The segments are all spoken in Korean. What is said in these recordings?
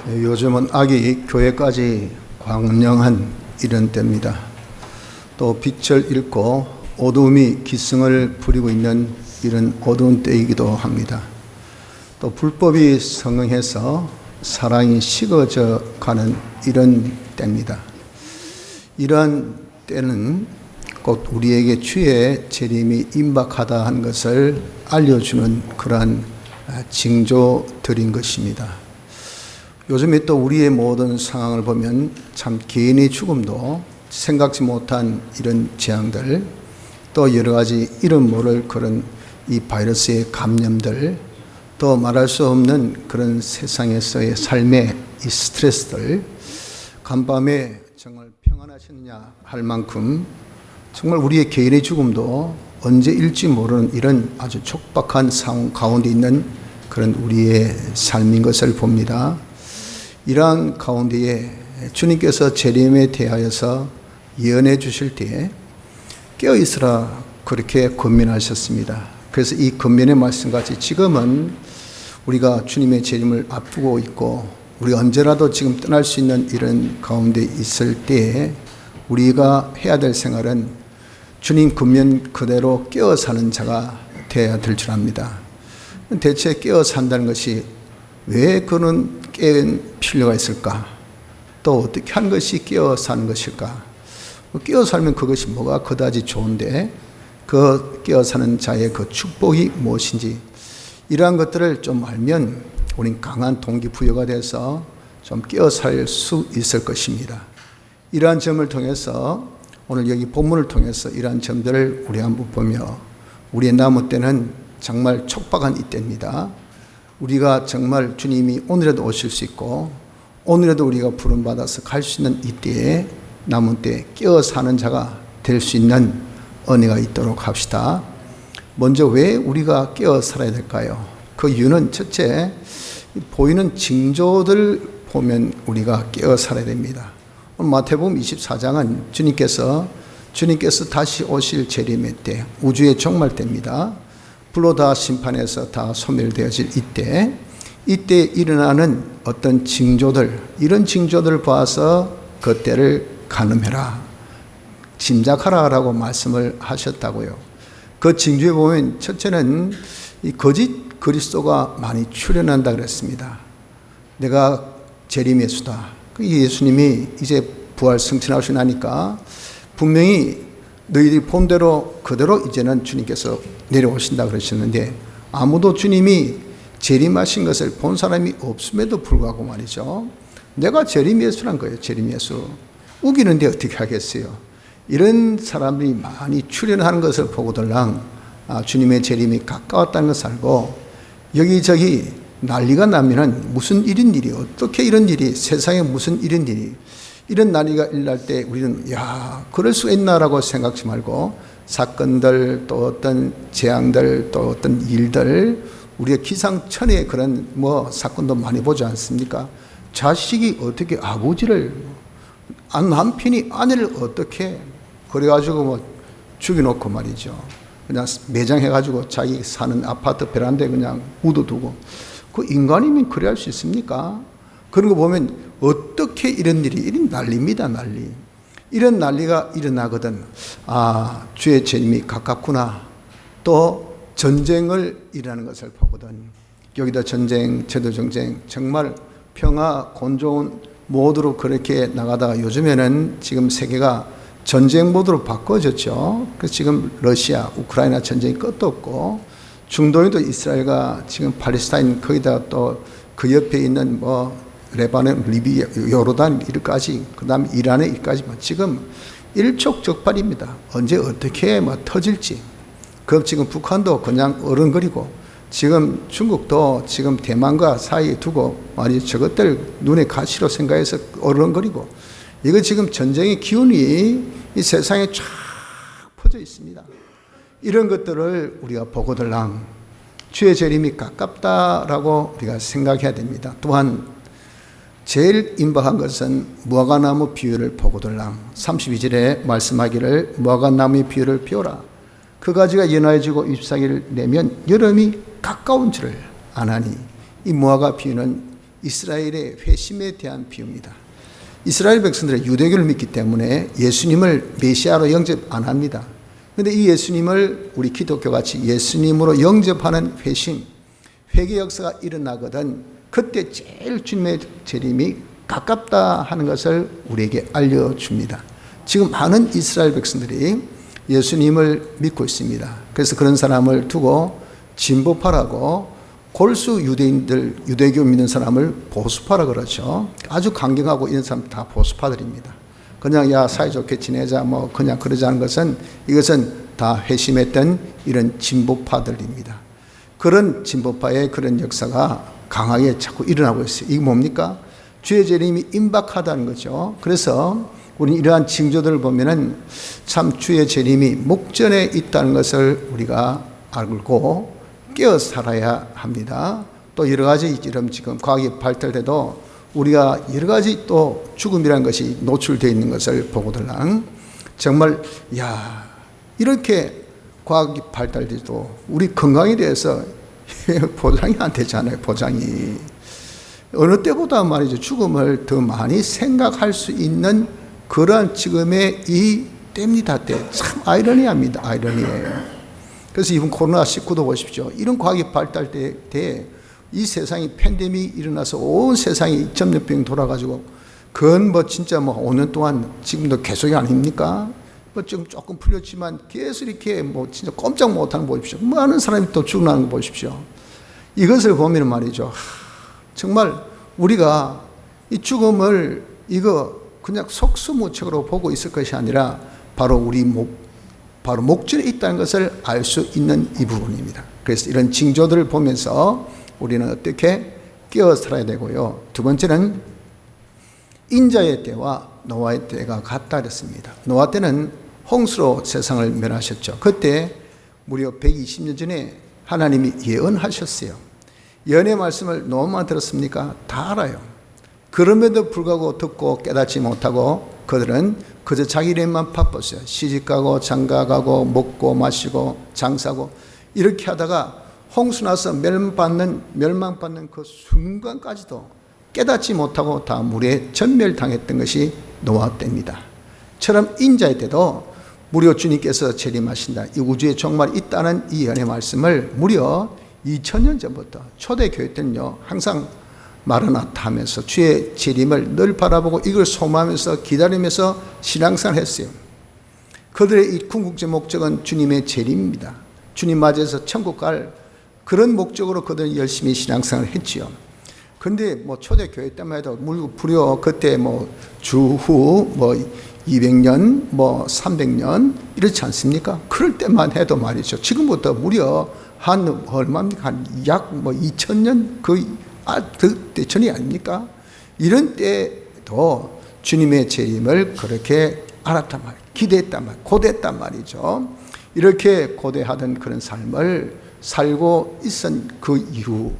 요즘은 악이 교회까지 광명한 이런 때입니다. 또 빛을 잃고 어두움이 기승을 부리고 있는 이런 어두운 때이기도 합니다. 또 불법이 성행해서 사랑이 식어져 가는 이런 때입니다. 이러한 때는 곧 우리에게 주의 재림이 임박하다 한 것을 알려주는 그러한 징조들인 것입니다. 요즘에 또 우리의 모든 상황을 보면 참 개인의 죽음도 생각지 못한 이런 재앙들, 또 여러 가지 이름 모를 그런 이 바이러스의 감염들, 또 말할 수 없는 그런 세상에서의 삶의 이 스트레스들, 간밤에 정말 평안하셨느냐 할 만큼 정말 우리의 개인의 죽음도 언제 일지 모르는 이런 아주 촉박한 상황 가운데 있는 그런 우리의 삶인 것을 봅니다. 이러한 가운데에 주님께서 재림에 대하여서 예언해 주실 때에 깨어있으라 그렇게 권면하셨습니다. 그래서 이 권면의 말씀같이 지금은 우리가 주님의 재림을 앞두고 있고 우리 언제라도 지금 떠날 수 있는 이런 가운데 있을 때에 우리가 해야 될 생활은 주님 권면 그대로 깨어 사는 자가 되어야 될 줄 압니다. 대체 깨어 산다는 것이 왜 그런 깨는 필요가 있을까? 또 어떻게 하는 것이 깨어 사는 것일까? 깨어 살면 그것이 뭐가 그다지 좋은데 그 깨어 사는 자의 그 축복이 무엇인지 이러한 것들을 좀 알면 우린 강한 동기부여가 돼서 좀 깨어 살 수 있을 것입니다. 이러한 점을 통해서 오늘 여기 본문을 통해서 이러한 점들을 우리 한번 보며 우리의 남은 때는 정말 촉박한 이때입니다. 우리가 정말 주님이 오늘에도 오실 수 있고 오늘에도 우리가 부름받아서 갈 수 있는 이때에 남은 때 깨어 사는 자가 될 수 있는 은혜가 있도록 합시다. 먼저 왜 우리가 깨어 살아야 될까요? 그 이유는 첫째, 보이는 징조들 보면 우리가 깨어 살아야 됩니다. 오늘 마태복음 24장은 주님께서 다시 오실 재림의 때, 우주의 종말 때입니다. 불로 다 심판해서 다 소멸되어질 이때 일어나는 어떤 징조들, 이런 징조들을 봐서 그 때를 가늠해라, 짐작하라라고 말씀을 하셨다고요. 그 징조에 보면 첫째는 이 거짓 그리스도가 많이 출현한다 그랬습니다. 내가 재림 예수다. 예수님이 이제 부활 승천하시고 나니까 분명히 너희들이 본대로 그대로 이제는 주님께서 내려오신다 그러셨는데 아무도 주님이 재림하신 것을 본 사람이 없음에도 불구하고 말이죠. 내가 재림 예수란 거예요. 재림 예수. 우기는데 어떻게 하겠어요? 이런 사람들이 많이 출현하는 것을 보고들랑 주님의 재림이 가까웠다는 것을 알고 여기저기 난리가 나면은 무슨 일인 일이 어떻게 이런 일이 세상에 무슨 일인 일이 이런 난리가 일어날 때 우리는 그럴 수 있나라고 생각지 말고 사건들 또 어떤 재앙들 또 어떤 일들 우리가 기상천외의 그런 사건도 많이 보지 않습니까? 자식이 어떻게 아버지를 남편이 아내를 어떻게 그래가지고 죽여놓고 말이죠. 그냥 매장해가지고 자기 사는 아파트 베란다에 그냥 묻어두고 그 인간이면 그래 할 수 있습니까? 그런 거 보면 어떻게 이런 난리입니다. 난리. 이런 난리가 일어나거든. 주의 재림이 가깝구나. 또 전쟁을 일하는 것을 보거든. 여기다 전쟁, 제도 전쟁, 정말 평화, 곤조운 모드로 그렇게 나가다가 요즘에는 지금 세계가 전쟁 모드로 바꿔졌죠. 그래서 지금 러시아, 우크라이나 전쟁이 끝도 없고 중동에도 이스라엘과 지금 팔레스타인 거기다 또 그 옆에 있는 레바논, 리비아, 요르단 일까지 그 다음에 이란의 일까지 지금 일촉즉발입니다. 언제 어떻게 터질지. 그럼 지금 북한도 그냥 어른거리고 지금 중국도 지금 대만과 사이에 두고 저것들 눈에 가시로 생각해서 어른거리고 이거 지금 전쟁의 기운이 이 세상에 쫙 퍼져 있습니다. 이런 것들을 우리가 보고들랑 주의 재림이 가깝다라고 우리가 생각해야 됩니다. 또한 제일 임박한 것은 무화과나무 비유를 보고들랑 32절에 말씀하기를 무화과나무의 비유를 피워라. 그 가지가 연화해지고 잎사귀를 내면 여름이 가까운 줄을 아나니 이 무화과 비유는 이스라엘의 회심에 대한 비유입니다. 이스라엘 백성들은 유대교를 믿기 때문에 예수님을 메시아로 영접 안 합니다. 그런데 이 예수님을 우리 기독교같이 예수님으로 영접하는 회심, 회개 역사가 일어나거든 그때 제일 주님의 재림이 가깝다 하는 것을 우리에게 알려줍니다. 지금 많은 이스라엘 백성들이 예수님을 믿고 있습니다. 그래서 그런 사람을 두고 진보파라고 골수 유대인들, 유대교 믿는 사람을 보수파라 그러죠. 아주 강경하고 이런 사람 다 보수파들입니다. 그냥 야 사이좋게 지내자 뭐 그냥 그러자는 것은 이것은 다 회심했던 이런 진보파들입니다. 그런 진보파의 그런 역사가 강하게 자꾸 일어나고 있어요. 이게 뭡니까? 주의 재림이 임박하다는 거죠. 그래서 우리는 이러한 징조들을 보면은 참 주의 재림이 목전에 있다는 것을 우리가 알고 깨어 살아야 합니다. 또 여러 가지 이런 지금 과학이 발달돼도 우리가 여러 가지 또 죽음이라는 것이 노출되어 있는 것을 보고들랑 정말 야 이렇게 과학이 발달돼도 우리 건강에 대해서 보장이 안 되잖아요. 보장이 어느 때보다 말이죠. 죽음을 더 많이 생각할 수 있는 그러한 지금의 이 때입니다. 참 아이러니합니다. 아이러니예요. 그래서 이번 코로나19도 보십시오. 이런 과학이 발달돼 이 세상이 팬데믹이 일어나서 온 세상이 전염병 돌아가지고 그건 뭐 진짜 뭐 5년 동안 지금도 계속이 아닙니까? 뭐 지금 조금 풀렸지만 계속 이렇게 뭐 진짜 꼼짝 못하는 거 보십시오. 많은 사람이 또 죽어나는 거 보십시오. 이것을 보면 말이죠. 정말 우리가 이 죽음을 이거 그냥 속수무책으로 보고 있을 것이 아니라 바로 바로 목전에 있다는 것을 알 수 있는 이 부분입니다. 그래서 이런 징조들을 보면서 우리는 어떻게 깨어 살아야 되고요. 두 번째는 인자의 때와 노아의 때가 같다 그랬습니다. 노아 때는 홍수로 세상을 멸하셨죠. 그때 무려 120년 전에 하나님이 예언하셨어요. 예언의 말씀을 노아만 들었습니까? 다 알아요. 그럼에도 불구하고 듣고 깨닫지 못하고 그들은 그저 자기 일에만 바빴어요. 시집가고 장가가고 먹고 마시고 장사고 이렇게 하다가 홍수 나서 멸망받는 그 순간까지도 깨닫지 못하고 다 물에 전멸당했던 것이 노아 때입니다. 처럼 인자의 때도 무려 주님께서 재림하신다. 이 우주에 종말이 있다는 이 예언의 말씀을 무려 2000년 전부터 초대교회 때는요. 항상 마라나타 하면서 주의 재림을 늘 바라보고 이걸 소망하면서 기다리면서 신앙생활을 했어요. 그들의 이 궁극적 목적은 주님의 재림입니다. 주님 맞이해서 천국 갈 그런 목적으로 그들은 열심히 신앙생활을 했지요. 근데 뭐 초대교회 때만 해도 무려 그때 뭐 주후 뭐 200년 뭐 300년 이렇지 않습니까? 그럴 때만 해도 말이죠. 지금부터 무려 한 얼마입니까? 한 약 뭐 2000년 그때 전이 아닙니까? 이런 때도 주님의 재림을 그렇게 알았단 말이에요. 기대했단 말이에요. 고대했단 말이죠. 이렇게 고대하던 그런 삶을 살고 있은 그 이후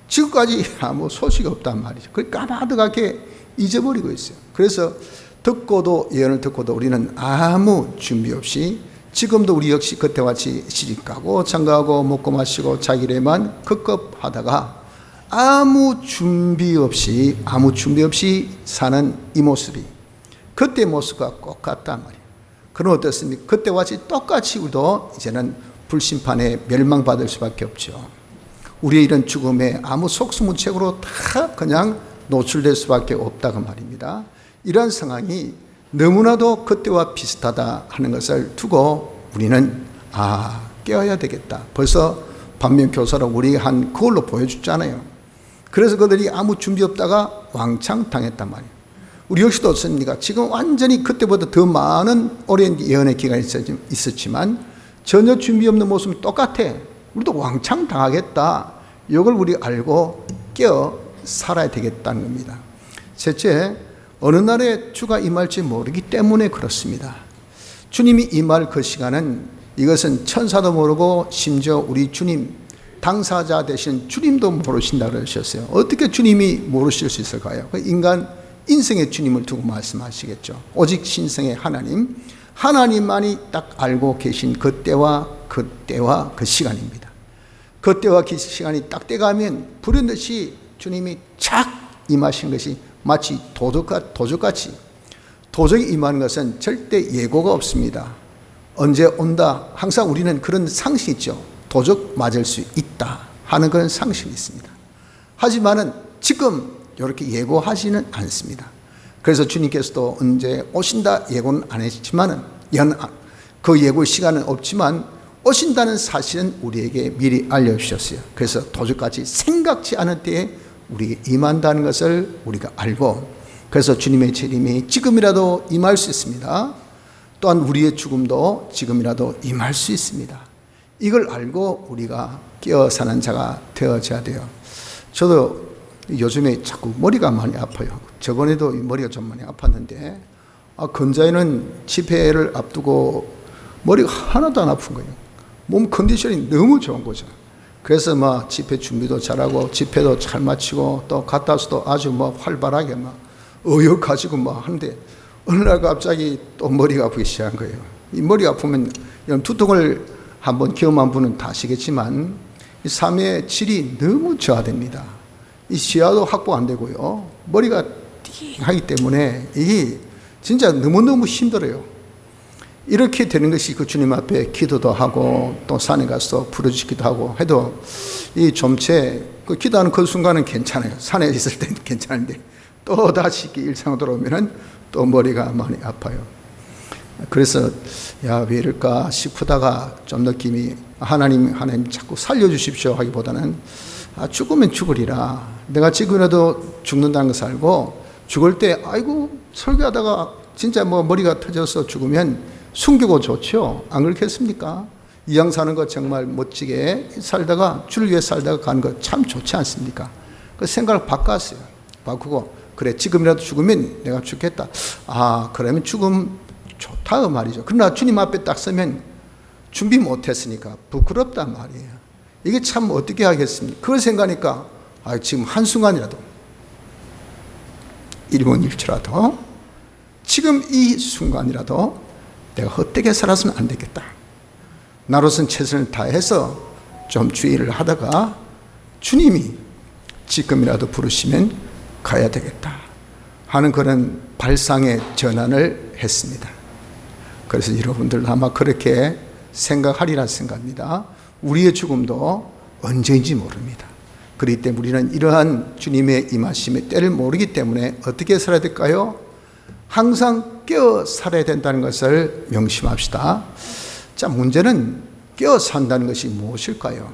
지금까지 아무 소식이 없단 말이죠. 그걸 까마득하게 잊어버리고 있어요. 그래서 듣고도 예언을 듣고도 우리는 아무 준비 없이 지금도 우리 역시 그때와 같이 시집가고 장가가고 먹고 마시고 자기 일에만 급급하다가 아무 준비 없이 사는 이 모습이 그때 모습과 똑같단 말이에요. 그럼 어떻습니까? 그때와 같이 똑같이 우리도 이제는 불심판에 멸망받을 수밖에 없죠. 우리의 이런 죽음에 아무 속수무책으로 다 그냥 노출될 수밖에 없다고 말입니다. 이러한 상황이 너무나도 그때와 비슷하다 하는 것을 두고 우리는 깨어야 되겠다. 벌써 반면교사로 우리가 한 그걸로 보여줬잖아요. 그래서 그들이 아무 준비 없다가 왕창 당했단 말이에요. 우리 역시도 어떻습니까? 지금 완전히 그때보다 더 많은 오랜 예언의 기간이 있었지만 전혀 준비 없는 모습은 똑같아. 우리도 왕창 당하겠다. 이걸 우리 알고 깨어 살아야 되겠다는 겁니다. 셋째, 어느 날에 주가 임할지 모르기 때문에 그렇습니다. 주님이 임할 그 시간은 이것은 천사도 모르고 심지어 우리 주님 당사자 되신 주님도 모르신다 그러셨어요. 어떻게 주님이 모르실 수 있을까요? 인간 인생의 주님을 두고 말씀하시겠죠. 오직 신성의 하나님만이 딱 알고 계신 그때와 그 시간입니다. 그때와 그 시간이 딱 돼가면 불현듯이 주님이 착 임하신 것이 마치 도적같이 도적이 임하는 것은 절대 예고가 없습니다. 언제 온다. 항상 우리는 그런 상식이 있죠. 도적 맞을 수 있다 하는 그런 상식이 있습니다. 하지만은 지금 이렇게 예고하지는 않습니다. 그래서 주님께서도 언제 오신다 예고는 안 했지만은 그 예고 시간은 없지만 오신다는 사실은 우리에게 미리 알려주셨어요. 그래서 도적같이 생각지 않을 때에 우리에게 임한다는 것을 우리가 알고, 그래서 주님의 재림이 지금이라도 임할 수 있습니다. 또한 우리의 죽음도 지금이라도 임할 수 있습니다. 이걸 알고 우리가 깨어 사는 자가 되어져야 돼요. 저도 요즘에 자꾸 머리가 많이 아파요. 저번에도 머리가 좀 많이 아팠는데, 근자에는 집회를 앞두고 머리가 하나도 안 아픈 거예요. 몸 컨디션이 너무 좋은 거죠. 그래서 막 집회 준비도 잘하고 집회도 잘 마치고 또 갔다 와서도 아주 활발하게 의욕 가지고 하는데, 어느 날 갑자기 또 머리가 아프기 시작한 거예요. 이 머리 아프면 두통을 한번 경험한 분은 다 아시겠지만 이 삶의 질이 너무 저하됩니다. 이 시야도 확보 안 되고요. 머리가 띵하기 때문에 이게 진짜 너무너무 힘들어요. 이렇게 되는 것이 그 주님 앞에 기도도 하고 또 산에 가서 부르짖기도 하고 해도 이 좀체 그 기도하는 그 순간은 괜찮아요. 산에 있을 때는 괜찮은데 또 다시 일상으로 돌아오면은 또 머리가 많이 아파요. 그래서 왜 이럴까 싶다가 좀 느낌이 하나님 자꾸 살려주십시오 하기보다는 죽으면 죽으리라. 내가 지금이라도 죽는다는 것을 알고 죽을 때 아이고 설교하다가 진짜 머리가 터져서 죽으면 숨기고 좋죠. 안 그렇겠습니까? 이왕 사는 거 정말 멋지게 살다가 주를 위해 살다가 가는 거 참 좋지 않습니까? 그 생각을 바꾸고 그래 지금이라도 죽으면 내가 죽겠다. 그러면 죽음 좋다 그 말이죠. 그러나 주님 앞에 딱 서면 준비 못했으니까 부끄럽단 말이에요. 이게 참 어떻게 하겠습니까? 그걸 생각하니까 지금 한순간이라도 1분 1초라도 지금 이 순간이라도 내가 헛되게 살아서는 안 되겠다. 나로서는 최선을 다해서 좀 주의를 하다가 주님이 지금이라도 부르시면 가야 되겠다 하는 그런 발상의 전환을 했습니다. 그래서 여러분들 아마 그렇게 생각하리라 생각합니다. 우리의 죽음도 언제인지 모릅니다. 그렇기 때문에 우리는 이러한 주님의 임하심의 때를 모르기 때문에 어떻게 살아야 될까요? 항상 깨어 살아야 된다는 것을 명심합시다. 자, 문제는 깨어 산다는 것이 무엇일까요?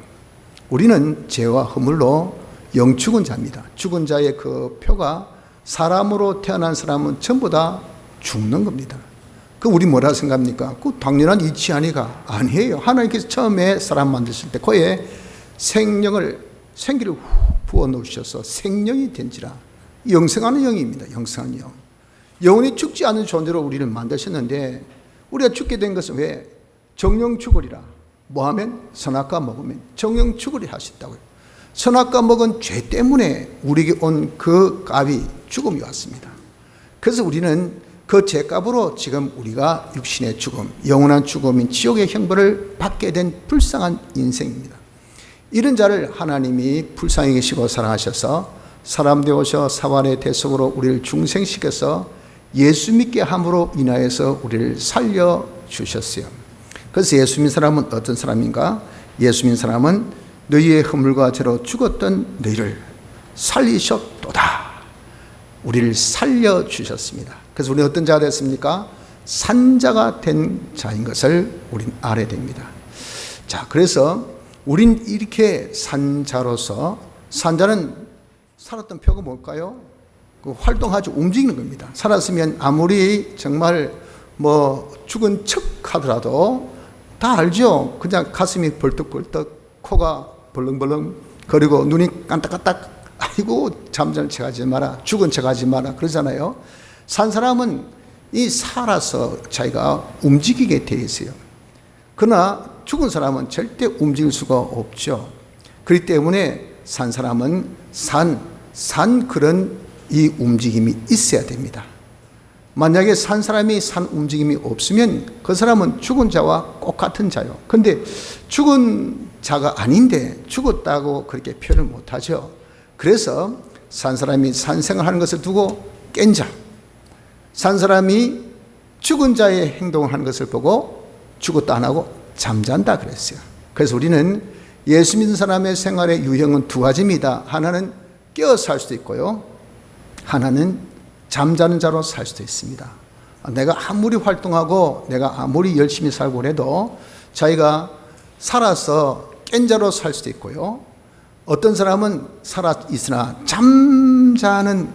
우리는 죄와 허물로 영죽은 자입니다. 죽은 자의 그 표가 사람으로 태어난 사람은 전부 다 죽는 겁니다. 그 우리 뭐라 생각합니까? 그 당연한 이치 아니가? 아니에요. 하나님께서 처음에 사람 만드실 때 그의 생기를 부어 놓으셔서 생명이 된지라. 영생하는 영입니다. 영생하는 영. 영원히 죽지 않는 존재로 우리를 만드셨는데 우리가 죽게 된 것은 왜? 정령 죽으리라. 뭐하면? 선악과 먹으면 정령 죽으리라 하셨다고요. 선악과 먹은 죄 때문에 우리에게 온 그 값이 죽음이 왔습니다. 그래서 우리는 그 죄값으로 지금 우리가 육신의 죽음, 영원한 죽음인 지옥의 형벌을 받게 된 불쌍한 인생입니다. 이런 자를 하나님이 불쌍히 계시고 사랑하셔서 사람 되어서 사환의 대속으로 우리를 중생시켜서 예수 믿게 함으로 인하여서 우리를 살려주셨어요. 그래서 예수 믿는 사람은 어떤 사람인가? 예수 믿는 사람은 너희의 허물과 죄로 죽었던 너희를 살리셨도다. 우리를 살려주셨습니다. 그래서 우리는 어떤 자가 됐습니까? 산자가 된 자인 것을 우리는 알아야 됩니다. 자, 그래서 우린 이렇게 산자로서, 산자는 살았던 표가 뭘까요? 그 활동하지 움직이는 겁니다. 살았으면 아무리 정말 죽은 척 하더라도 다 알죠. 그냥 가슴이 벌떡벌떡, 코가 벌렁벌렁 거리고 눈이 깐딱깐딱, 아이고 잠자는 척하지 마라, 죽은 척하지 마라 그러잖아요. 산 사람은 이 살아서 자기가 움직이게 돼 있어요. 그러나 죽은 사람은 절대 움직일 수가 없죠. 그렇기 때문에 산 사람은 산 그런 이 움직임이 있어야 됩니다. 만약에 산 사람이 산 움직임이 없으면 그 사람은 죽은 자와 똑같은 자요. 근데 죽은 자가 아닌데 죽었다고 그렇게 표현을 못하죠. 그래서 산 사람이 산 생활하는 것을 두고 깬 자, 산 사람이 죽은 자의 행동을 하는 것을 보고 죽었다 안 하고 잠잔다 그랬어요. 그래서 우리는 예수 믿는 사람의 생활의 유형은 두 가지입니다. 하나는 깨어 살 수도 있고요, 하나는 잠자는 자로 살 수도 있습니다. 내가 아무리 활동하고 내가 아무리 열심히 살고 그래도 자기가 살아서 깬 자로 살 수도 있고요, 어떤 사람은 살아있으나 잠자는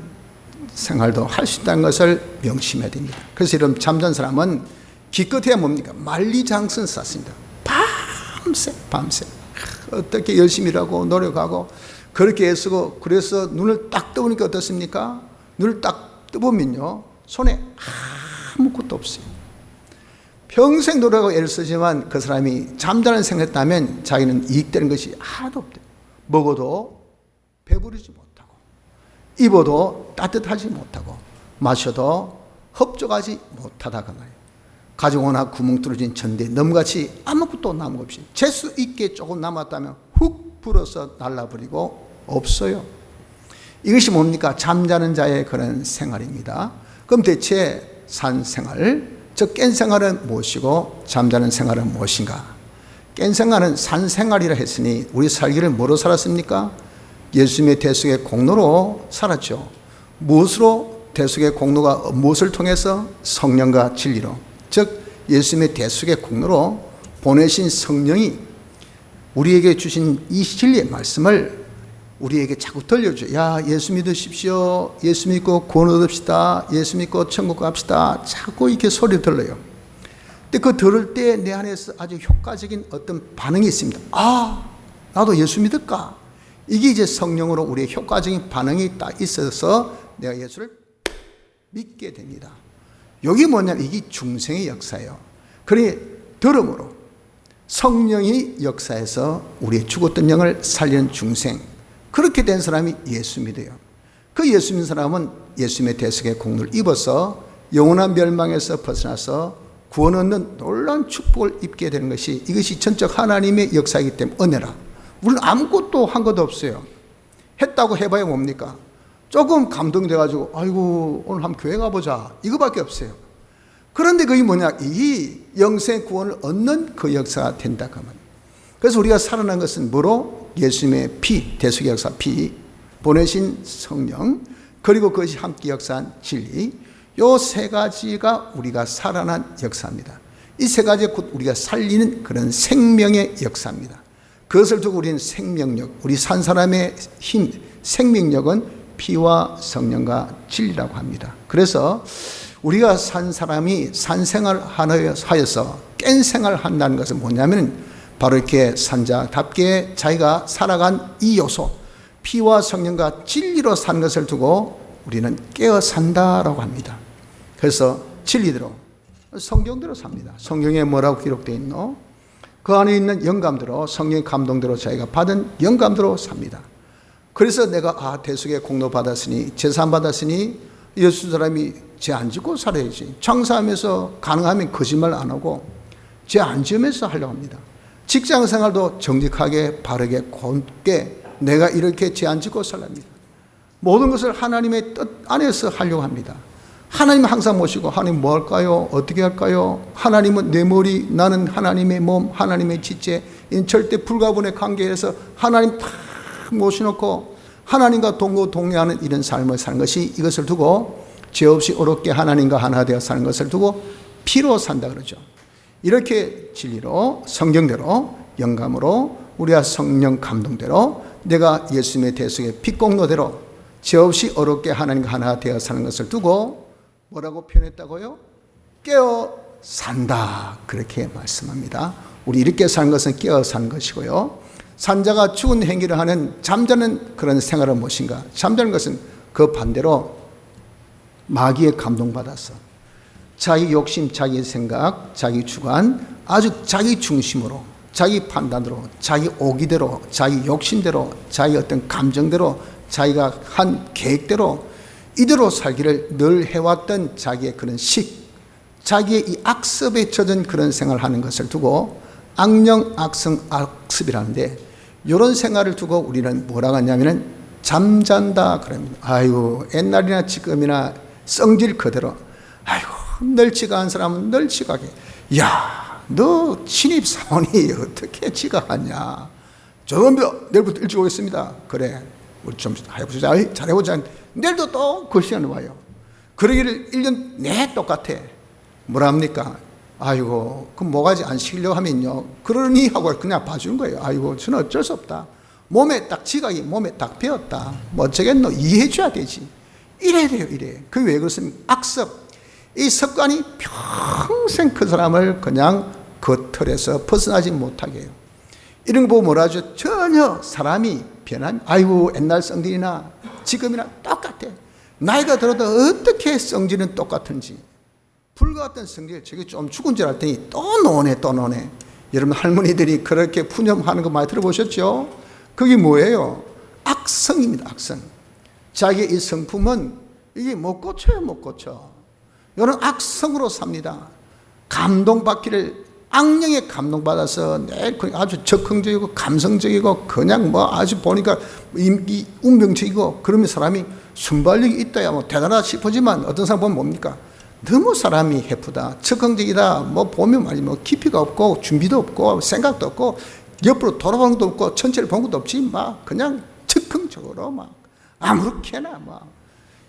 생활도 할 수 있다는 것을 명심해야 됩니다. 그래서 여러분, 잠자는 사람은 기껏해야 뭡니까? 만리장성 쌓습니다. 밤새 어떻게 열심히 일하고 노력하고 그렇게 애쓰고, 그래서 눈을 딱 떠보니까 어떻습니까? 눈을 딱 떠보면요, 손에 아무것도 없어요. 평생 노력하고 애를 쓰지만 그 사람이 잠자는 생각했다면 자기는 이익되는 것이 하나도 없대요. 먹어도 배부르지 못하고, 입어도 따뜻하지 못하고, 마셔도 흡족하지 못하다가 말이에요. 가져오나 구멍 뚫어진 전대 넘같이 아무것도 남은 것 없이 재수 있게 조금 남았다면 훅 불어서 날라버리고 없어요. 이것이 뭡니까? 잠자는 자의 그런 생활입니다. 그럼 대체 산 생활, 즉 깬 생활은 무엇이고 잠자는 생활은 무엇인가? 깬 생활은 산 생활이라 했으니 우리 살기를 뭐로 살았습니까? 예수님의 대속의 공로로 살았죠. 무엇으로? 대속의 공로가 무엇을 통해서? 성령과 진리로, 즉 예수님의 대속의 공로로 보내신 성령이 우리에게 주신 이 진리의 말씀을 우리에게 자꾸 들려줘요. 야, 예수 믿으십시오. 예수 믿고 구원 얻읍시다. 예수 믿고 천국 갑시다. 자꾸 이렇게 소리 들려요. 근데 그 들을 때 내 안에서 아주 효과적인 어떤 반응이 있습니다. 아, 나도 예수 믿을까? 이게 이제 성령으로 우리의 효과적인 반응이 딱 있어서 내가 예수를 믿게 됩니다. 여기 뭐냐면 이게 중생의 역사예요. 그러니 들음으로 성령이 역사해서 우리의 죽었던 영을 살리는 중생, 그렇게 된 사람이 예수 믿어요. 그 예수 믿는 사람은 예수님의 대속의 공로를 입어서 영원한 멸망에서 벗어나서 구원 얻는 놀라운 축복을 입게 되는 것이, 이것이 전적 하나님의 역사이기 때문에 은혜라. 우리는 아무것도 한 것도 없어요. 했다고 해봐야 뭡니까? 조금 감동돼가지고 아이고 오늘 한번 교회 가보자, 이거밖에 없어요. 그런데 그게 뭐냐? 이 영생 구원을 얻는 그 역사가 된다 그 말이에요. 그래서 우리가 살아난 것은 뭐로? 예수님의 피, 대속의 역사 피, 보내신 성령, 그리고 그것이 함께 역사한 진리, 요 세 가지가 우리가 살아난 역사입니다. 이 세 가지가 곧 우리가 살리는 그런 생명의 역사입니다. 그것을 두고 우리는 생명력, 우리 산 사람의 힘, 생명력은 피와 성령과 진리라고 합니다. 그래서 우리가 산 사람이 산 생활 하여서 깬 생활을 한다는 것은 뭐냐면 바로 이렇게 산자답게 자기가 살아간 이 요소, 피와 성령과 진리로 사는 것을 두고 우리는 깨어 산다라고 합니다. 그래서 진리대로, 성경대로 삽니다. 성경에 뭐라고 기록되어 있노? 그 안에 있는 영감대로, 성령의 감동대로 자기가 받은 영감대로 삽니다. 그래서 내가 대속의 공로 받았으니, 제산 받았으니 예수 사람이 죄 안 짓고 살아야지. 장사하면서 가능하면 거짓말 안 하고 죄 안 지으면서 하려고 합니다. 직장 생활도 정직하게 바르게 곧게 내가 이렇게 죄 안 짓고 살랍니다. 모든 것을 하나님의 뜻 안에서 하려고 합니다. 하나님 항상 모시고, 하나님 뭐 할까요? 어떻게 할까요? 하나님은 내 머리, 나는 하나님의 몸, 하나님의 지체, 절대 불가분의 관계에서 하나님 다 모셔놓고 하나님과 동거동행하는 이런 삶을 사는 것이, 이것을 두고 죄 없이 어렵게 하나님과 하나 되어 사는 것을 두고 피로 산다 그러죠. 이렇게 진리로, 성경대로, 영감으로, 우리가 성령 감동대로, 내가 예수님의 대속의 피공로대로 죄 없이 어렵게 하나님과 하나 되어 사는 것을 두고 뭐라고 표현했다고요? 깨어 산다, 그렇게 말씀합니다. 우리 이렇게 사는 것은 깨어 사는 것이고요. 산자가 죽은 행위를 하는 잠자는 그런 생활은 무엇인가? 잠자는 것은 그 반대로 마귀에 감동받아서 자기 욕심, 자기 생각, 자기 주관, 아주 자기 중심으로, 자기 판단으로, 자기 오기대로, 자기 욕심대로, 자기 어떤 감정대로, 자기가 한 계획대로 이대로 살기를 늘 해왔던 자기의 그런 자기의 이 악습에 젖은 그런 생활을 하는 것을 두고 악령, 악성, 악습이라는데, 이런 생활을 두고 우리는 뭐라고 하냐면은 잠잔다 그럽니다. 아이고, 옛날이나 지금이나 성질 그대로. 아이고, 널찍한 한 사람은 널찍하게. 야, 너 신입 사원이 어떻게 지각하냐? 저놈들 내일부터 일찍 오겠습니다. 그래, 우리 좀 해보자. 잘해보자. 내일도 또 그 시간에 와요. 그러기를 1년 내 똑같아. 뭐랍니까? 아이고, 그 뭐가지 안 시키려고 하면요, 그러니 하고 그냥 봐주는 거예요. 아이고, 저는 어쩔 수 없다. 몸에 딱 지각이 몸에 딱 배었다. 뭐 어쩌겠노? 이해해줘야 되지. 이래야 돼요, 이래. 그게 왜 그렇습니까? 악습. 이 습관이 평생 그 사람을 그냥 그 틀에서 벗어나지 못하게 해요. 이런 거 보고 뭐라 하죠? 전혀 사람이 변함이, 아이고, 옛날 성질이나 지금이나 똑같아. 나이가 들어도 어떻게 성질은 똑같은지. 불과 같은 성질, 저게 좀 죽은 줄 알았더니 또 노네. 여러분, 할머니들이 그렇게 푸념하는 거 많이 들어보셨죠? 그게 뭐예요? 악성입니다, 악성. 자기의 이 성품은 이게 못 고쳐요, 못 고쳐. 이런 악성으로 삽니다. 감동받기를, 악령에 감동받아서 아주 적극적이고 감성적이고 그냥 뭐 아주 보니까 운명적이고, 그러면 사람이 순발력이 있다야 뭐 대단하다 싶어지만 어떤 사람 보면 뭡니까? 너무 사람이 해프다, 적극적이다, 뭐 보면 말이야, 뭐 깊이가 없고 준비도 없고 생각도 없고 옆으로 돌아보는 것도 없고 전체를 본 것도 없지, 막 그냥 즉흥적으로 막 아무렇게나 막.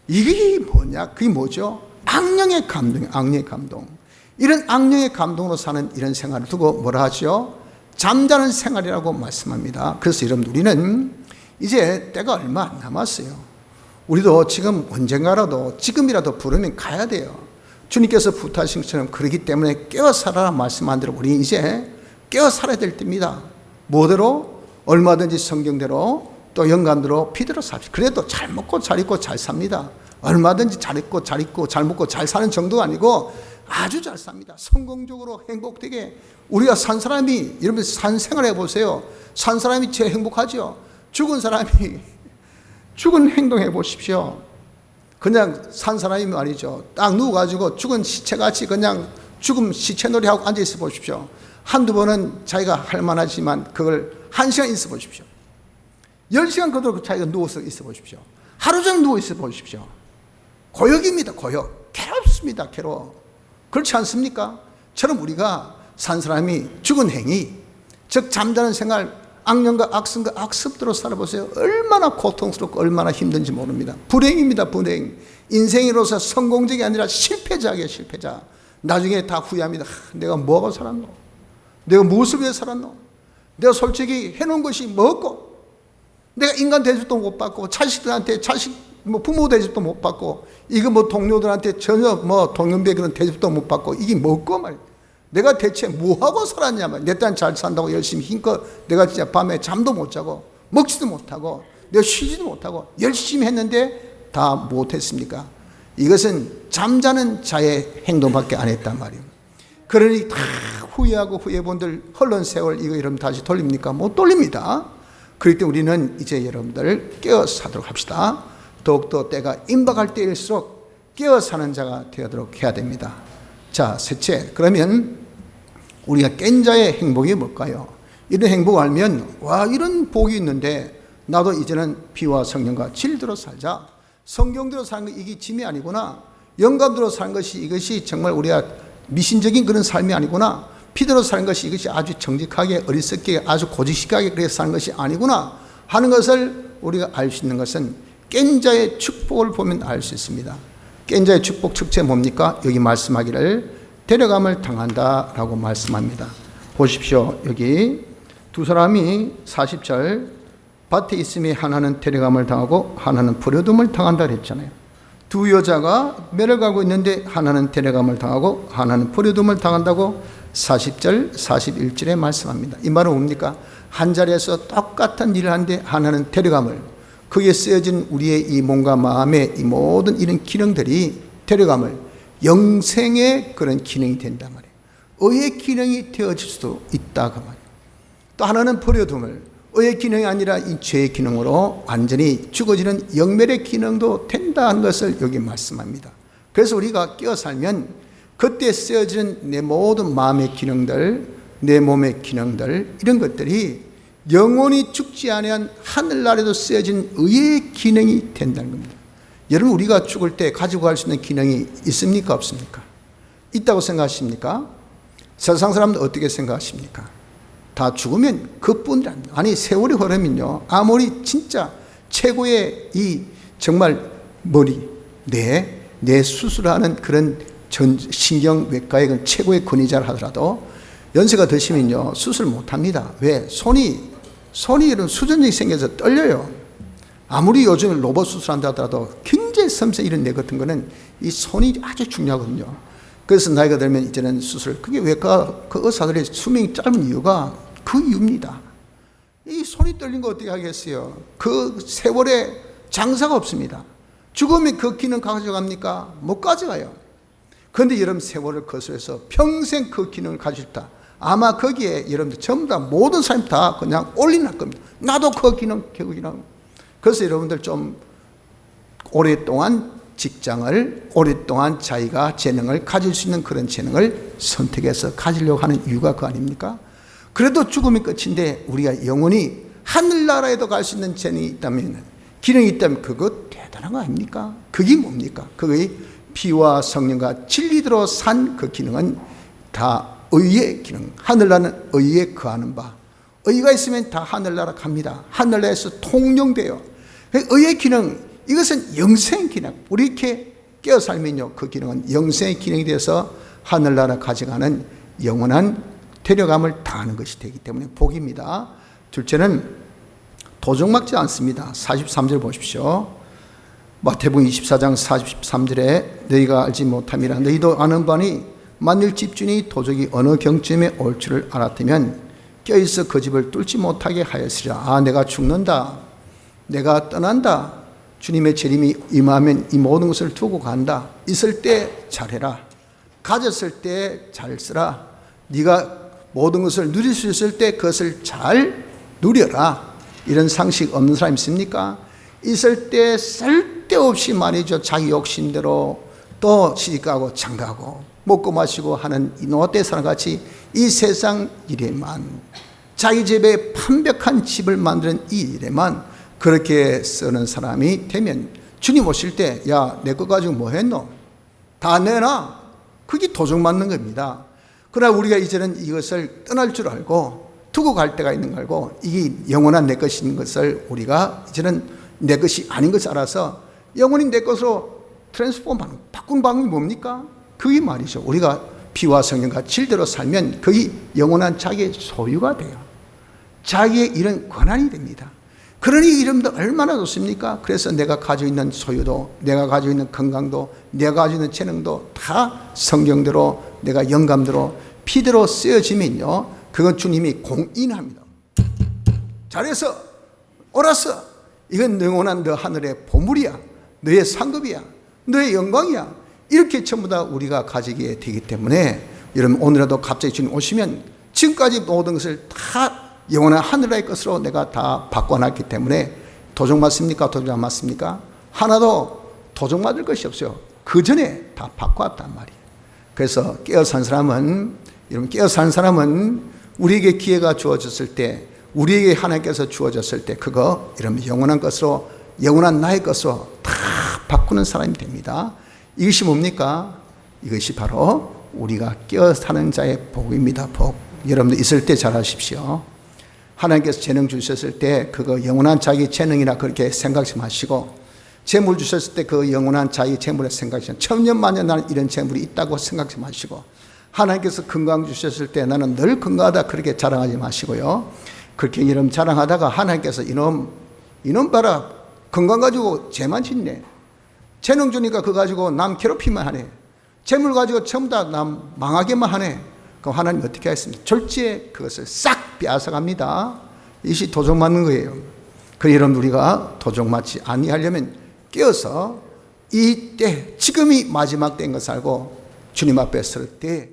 이게 뭐냐? 그게 뭐죠? 악령의 감동, 악령의 감동. 이런 악령의 감동으로 사는 이런 생활을 두고 뭐라 하죠? 잠자는 생활이라고 말씀합니다. 그래서 여러분, 우리는 이제 때가 얼마 안 남았어요. 우리도 지금 언젠가라도, 지금이라도 부르면 가야 돼요. 주님께서 부탁하신 것처럼 그러기 때문에 깨어 살아라 말씀한 대로 우리 이제 깨어 살아야 될 때입니다. 뭐대로? 얼마든지 성경대로, 또 영감대로, 피대로 삽시다. 그래도 잘 먹고 잘 입고 잘 삽니다. 얼마든지 잘 입고 잘 입고 잘 먹고 잘 사는 정도가 아니고 아주 잘 삽니다. 성공적으로 행복되게. 우리가 산 사람이, 여러분 산 생활 해보세요. 산 사람이 제일 행복하죠. 죽은 사람이 죽은 행동해 보십시오. 그냥 산 사람이 말이죠, 딱 누워가지고 죽은 시체같이 그냥 죽음 시체놀이 하고 앉아있어 보십시오. 한두 번은 자기가 할 만하지만 그걸 1시간 있어 보십시오. 10시간 그대로 자기가 누워서 있어 보십시오. 하루 종일 누워 있어 보십시오. 고역입니다, 고역. 괴롭습니다, 괴로워. 그렇지 않습니까? 처럼 우리가 산 사람이 죽은 행위, 즉 잠자는 생활, 악령과 악성과 악습대로 살아보세요. 얼마나 고통스럽고 얼마나 힘든지 모릅니다. 불행입니다, 불행. 인생으로서 성공적이 아니라 실패자예요, 실패자. 나중에 다 후회합니다. 내가 뭐하고 살았노? 내가 무엇을 위해 살았노? 내가 솔직히 해놓은 것이 뭐고? 내가 인간 대접도 못 받고, 자식들한테 부모 대접도 못 받고, 이거 뭐 동료들한테 전혀 뭐 동년배 그런 대접도 못 받고, 이게 뭐고 말이야. 내가 대체 뭐하고 살았냐면, 내 딸 잘 산다고 열심히 힘껏 내가 진짜 밤에 잠도 못 자고 먹지도 못하고 내가 쉬지도 못하고 열심히 했는데 다 못했습니까? 이것은 잠자는 자의 행동밖에 안 했단 말이에요. 그러니 다 후회하고 후회본들 흘른 세월 이거 여러분 다시 돌립니까? 못 돌립니다. 그렇기 때문에 우리는 이제 여러분들 깨어 사도록 합시다. 더욱더 때가 임박할 때일수록 깨어 사는 자가 되도록 해야 됩니다. 자, 셋째, 그러면 우리가 깬 자의 행복이 뭘까요? 이런 행복을 알면, 와, 이런 복이 있는데 나도 이제는 피와 성령과 진리대로 살자. 성경대로 사는 거 이게 짐이 아니구나. 영감대로 사는 것이 이것이 정말 우리가 미신적인 그런 삶이 아니구나. 피대로 사는 것이 이것이 아주 정직하게 어리석게 아주 고지식하게 그렇게 사는 것이 아니구나 하는 것을 우리가 알 수 있는 것은 깬 자의 축복을 보면 알 수 있습니다. 깬 자의 축복 첫째 뭡니까? 여기 말씀하기를 데려감을 당한다라고 말씀합니다. 보십시오. 여기 두 사람이 40절 밭에 있음이 하나는 데려감을 당하고 하나는 버려둠을 당한다 그랬잖아요. 두 여자가 매를 가고 있는데 하나는 데려감을 당하고 하나는 버려둠을 당한다고 40절 41절에 말씀합니다. 이 말은 뭡니까? 한 자리에서 똑같은 일을 하는데 하나는 데려감을, 거기에 쓰여진 우리의 이 몸과 마음의 이 모든 이런 기능들이 데려감을, 영생의 그런 기능이 된단 말이에요. 의의 기능이 되어질 수도 있다고 말이에요. 또 하나는 버려둠을, 의의 기능이 아니라 이 죄의 기능으로 완전히 죽어지는 영멸의 기능도 된다는 것을 여기 말씀합니다. 그래서 우리가 깨어 살면 그때 쓰여지는 내 모든 마음의 기능들, 내 몸의 기능들, 이런 것들이 영원히 죽지 아니한 하늘나라에도 쓰여진 의의 기능이 된다는 겁니다. 여러분, 우리가 죽을 때 가지고 갈 수 있는 기능이 있습니까, 없습니까? 있다고 생각하십니까? 세상 사람들 어떻게 생각하십니까? 다 죽으면 그뿐이랍니다. 아니, 세월이 흐르면요, 아무리 진짜 최고의 이 정말 머리, 뇌 수술하는 그런 신경외과의 최고의 권위자를 하더라도 연세가 드시면요, 수술 못 합니다. 왜? 손이 이런 수전증이 생겨서 떨려요. 아무리 요즘 로봇 수술한다 하더라도 굉장히 섬세 이런 뇌 같은 거는 이 손이 아주 중요하거든요. 그래서 나이가 들면 이제는 수술, 그게 외과 그 의사들의 수명이 짧은 이유가 그 이유입니다. 이 손이 떨린 거 어떻게 하겠어요? 그 세월에 장사가 없습니다. 죽으면 그 기능 가져갑니까? 못 가져가요. 그런데 여러분, 세월을 거슬러서 평생 그 기능을 가지고 있다. 아마 거기에 여러분들 전부 다 모든 사람이 다 그냥 올인할 겁니다. 나도 그 기능. 그래서 여러분들 좀 오랫동안 직장을, 오랫동안 자기가 재능을 가질 수 있는 그런 재능을 선택해서 가지려고 하는 이유가 그 아닙니까? 그래도 죽음이 끝인데 우리가 영원히 하늘나라에도 갈 수 있는 재능이 있다면, 기능이 있다면 그거 대단한 거 아닙니까? 그게 뭡니까? 그게 피와 성령과 진리대로 산 그 기능은 다 의의 기능, 하늘나라는 의에 거하는 바. 의가 있으면 다 하늘나라 갑니다. 하늘나라에서 통용돼요. 의의 기능, 이것은 영생의 기능. 우리 이렇게 깨어 살면요, 그 기능은 영생의 기능이 돼서 하늘나라 가져가는 영원한 데려감을 당하는 것이 되기 때문에 복입니다. 둘째는 도적맞지 않습니다. 43절 보십시오. 마태복음 24장 43절에 너희가 알지 못함이라 너희도 아는 바니 만일 집주인이 도적이 어느 경쯤에 올 줄을 알았다면 껴있어 그 집을 뚫지 못하게 하였으리라. 내가 죽는다, 내가 떠난다, 주님의 재림이 임하면 이 모든 것을 두고 간다. 있을 때 잘해라, 가졌을 때 잘 쓰라, 네가 모든 것을 누릴 수 있을 때 그것을 잘 누려라. 이런 상식 없는 사람 있습니까? 있을 때 쓸데없이 말이죠, 자기 욕심대로 또 시집가고 장가고 먹고 마시고 하는 이 노떼 사람같이 이 세상 일에만, 자기 집에 완벽한 집을 만드는 이 일에만 그렇게 쓰는 사람이 되면 주님 오실 때 야, 내 거 가지고 뭐 했노? 다 내놔. 그게 도적 맞는 겁니다. 그러나 우리가 이제는 이것을 떠날 줄 알고 두고 갈 때가 있는 걸 알고 이게 영원한 내 것인 것을 우리가 이제는 내 것이 아닌 것을 알아서 영원히 내 것으로 트랜스폼하는, 바꾸는 방법이 뭡니까? 그게 말이죠. 우리가 피와 성령과 진리대로 살면 그게 영원한 자기의 소유가 돼요. 자기의 이런 권한이 됩니다. 그러니 이름도 얼마나 좋습니까? 그래서 내가 가지고 있는 소유도, 내가 가지고 있는 건강도, 내가 가지고 있는 재능도 다 성경대로, 내가 영감대로, 피대로 쓰여지면요, 그건 주님이 공인합니다. 잘해서 옳았어. 이건 영원한 너 하늘의 보물이야, 너의 상급이야, 너의 영광이야. 이렇게 전부 다 우리가 가지게 되기 때문에 여러분, 오늘라도 갑자기 주님 오시면 지금까지 모든 것을 다 영원한 하늘의 것으로 내가 다 바꿔놨기 때문에 도적 맞습니까? 도적 안 맞습니까? 하나도 도적 맞을 것이 없어요. 그 전에 다 바꿔왔단 말이에요. 그래서 깨어 산 사람은, 여러분, 깨어 산 사람은 우리에게 기회가 주어졌을 때, 우리에게 하나님께서 주어졌을 때 그거 이러면 영원한 것으로, 영원한 나의 것으로 다 바꾸는 사람이 됩니다. 이것이 뭡니까? 이것이 바로 우리가 깨어 사는 자의 복입니다. 복. 여러분들 있을 때 잘 하십시오. 하나님께서 재능 주셨을 때 그거 영원한 자기 재능이라 그렇게 생각하지 마시고, 재물 주셨을 때 그 영원한 자기 재물에 생각하시면 천년만년 나는 이런 재물이 있다고 생각하지 마시고, 하나님께서 건강 주셨을 때 나는 늘 건강하다 그렇게 자랑하지 마시고요. 그렇게 이름 자랑하다가 하나님께서 이놈 봐라, 건강 가지고 죄만 짓네, 재능 주니까 그거 가지고 남 괴롭히만 하네, 재물 가지고 전부 다 남 망하게만 하네. 그럼 하나님 어떻게 하겠습니까? 졸지에 그것을 싹 빼앗아갑니다. 이것이 도적 맞는 거예요. 그래서 여러분, 우리가 도적 맞지 아니하려면 깨어서 이때, 지금이 마지막 때인 것을 알고 주님 앞에 설 때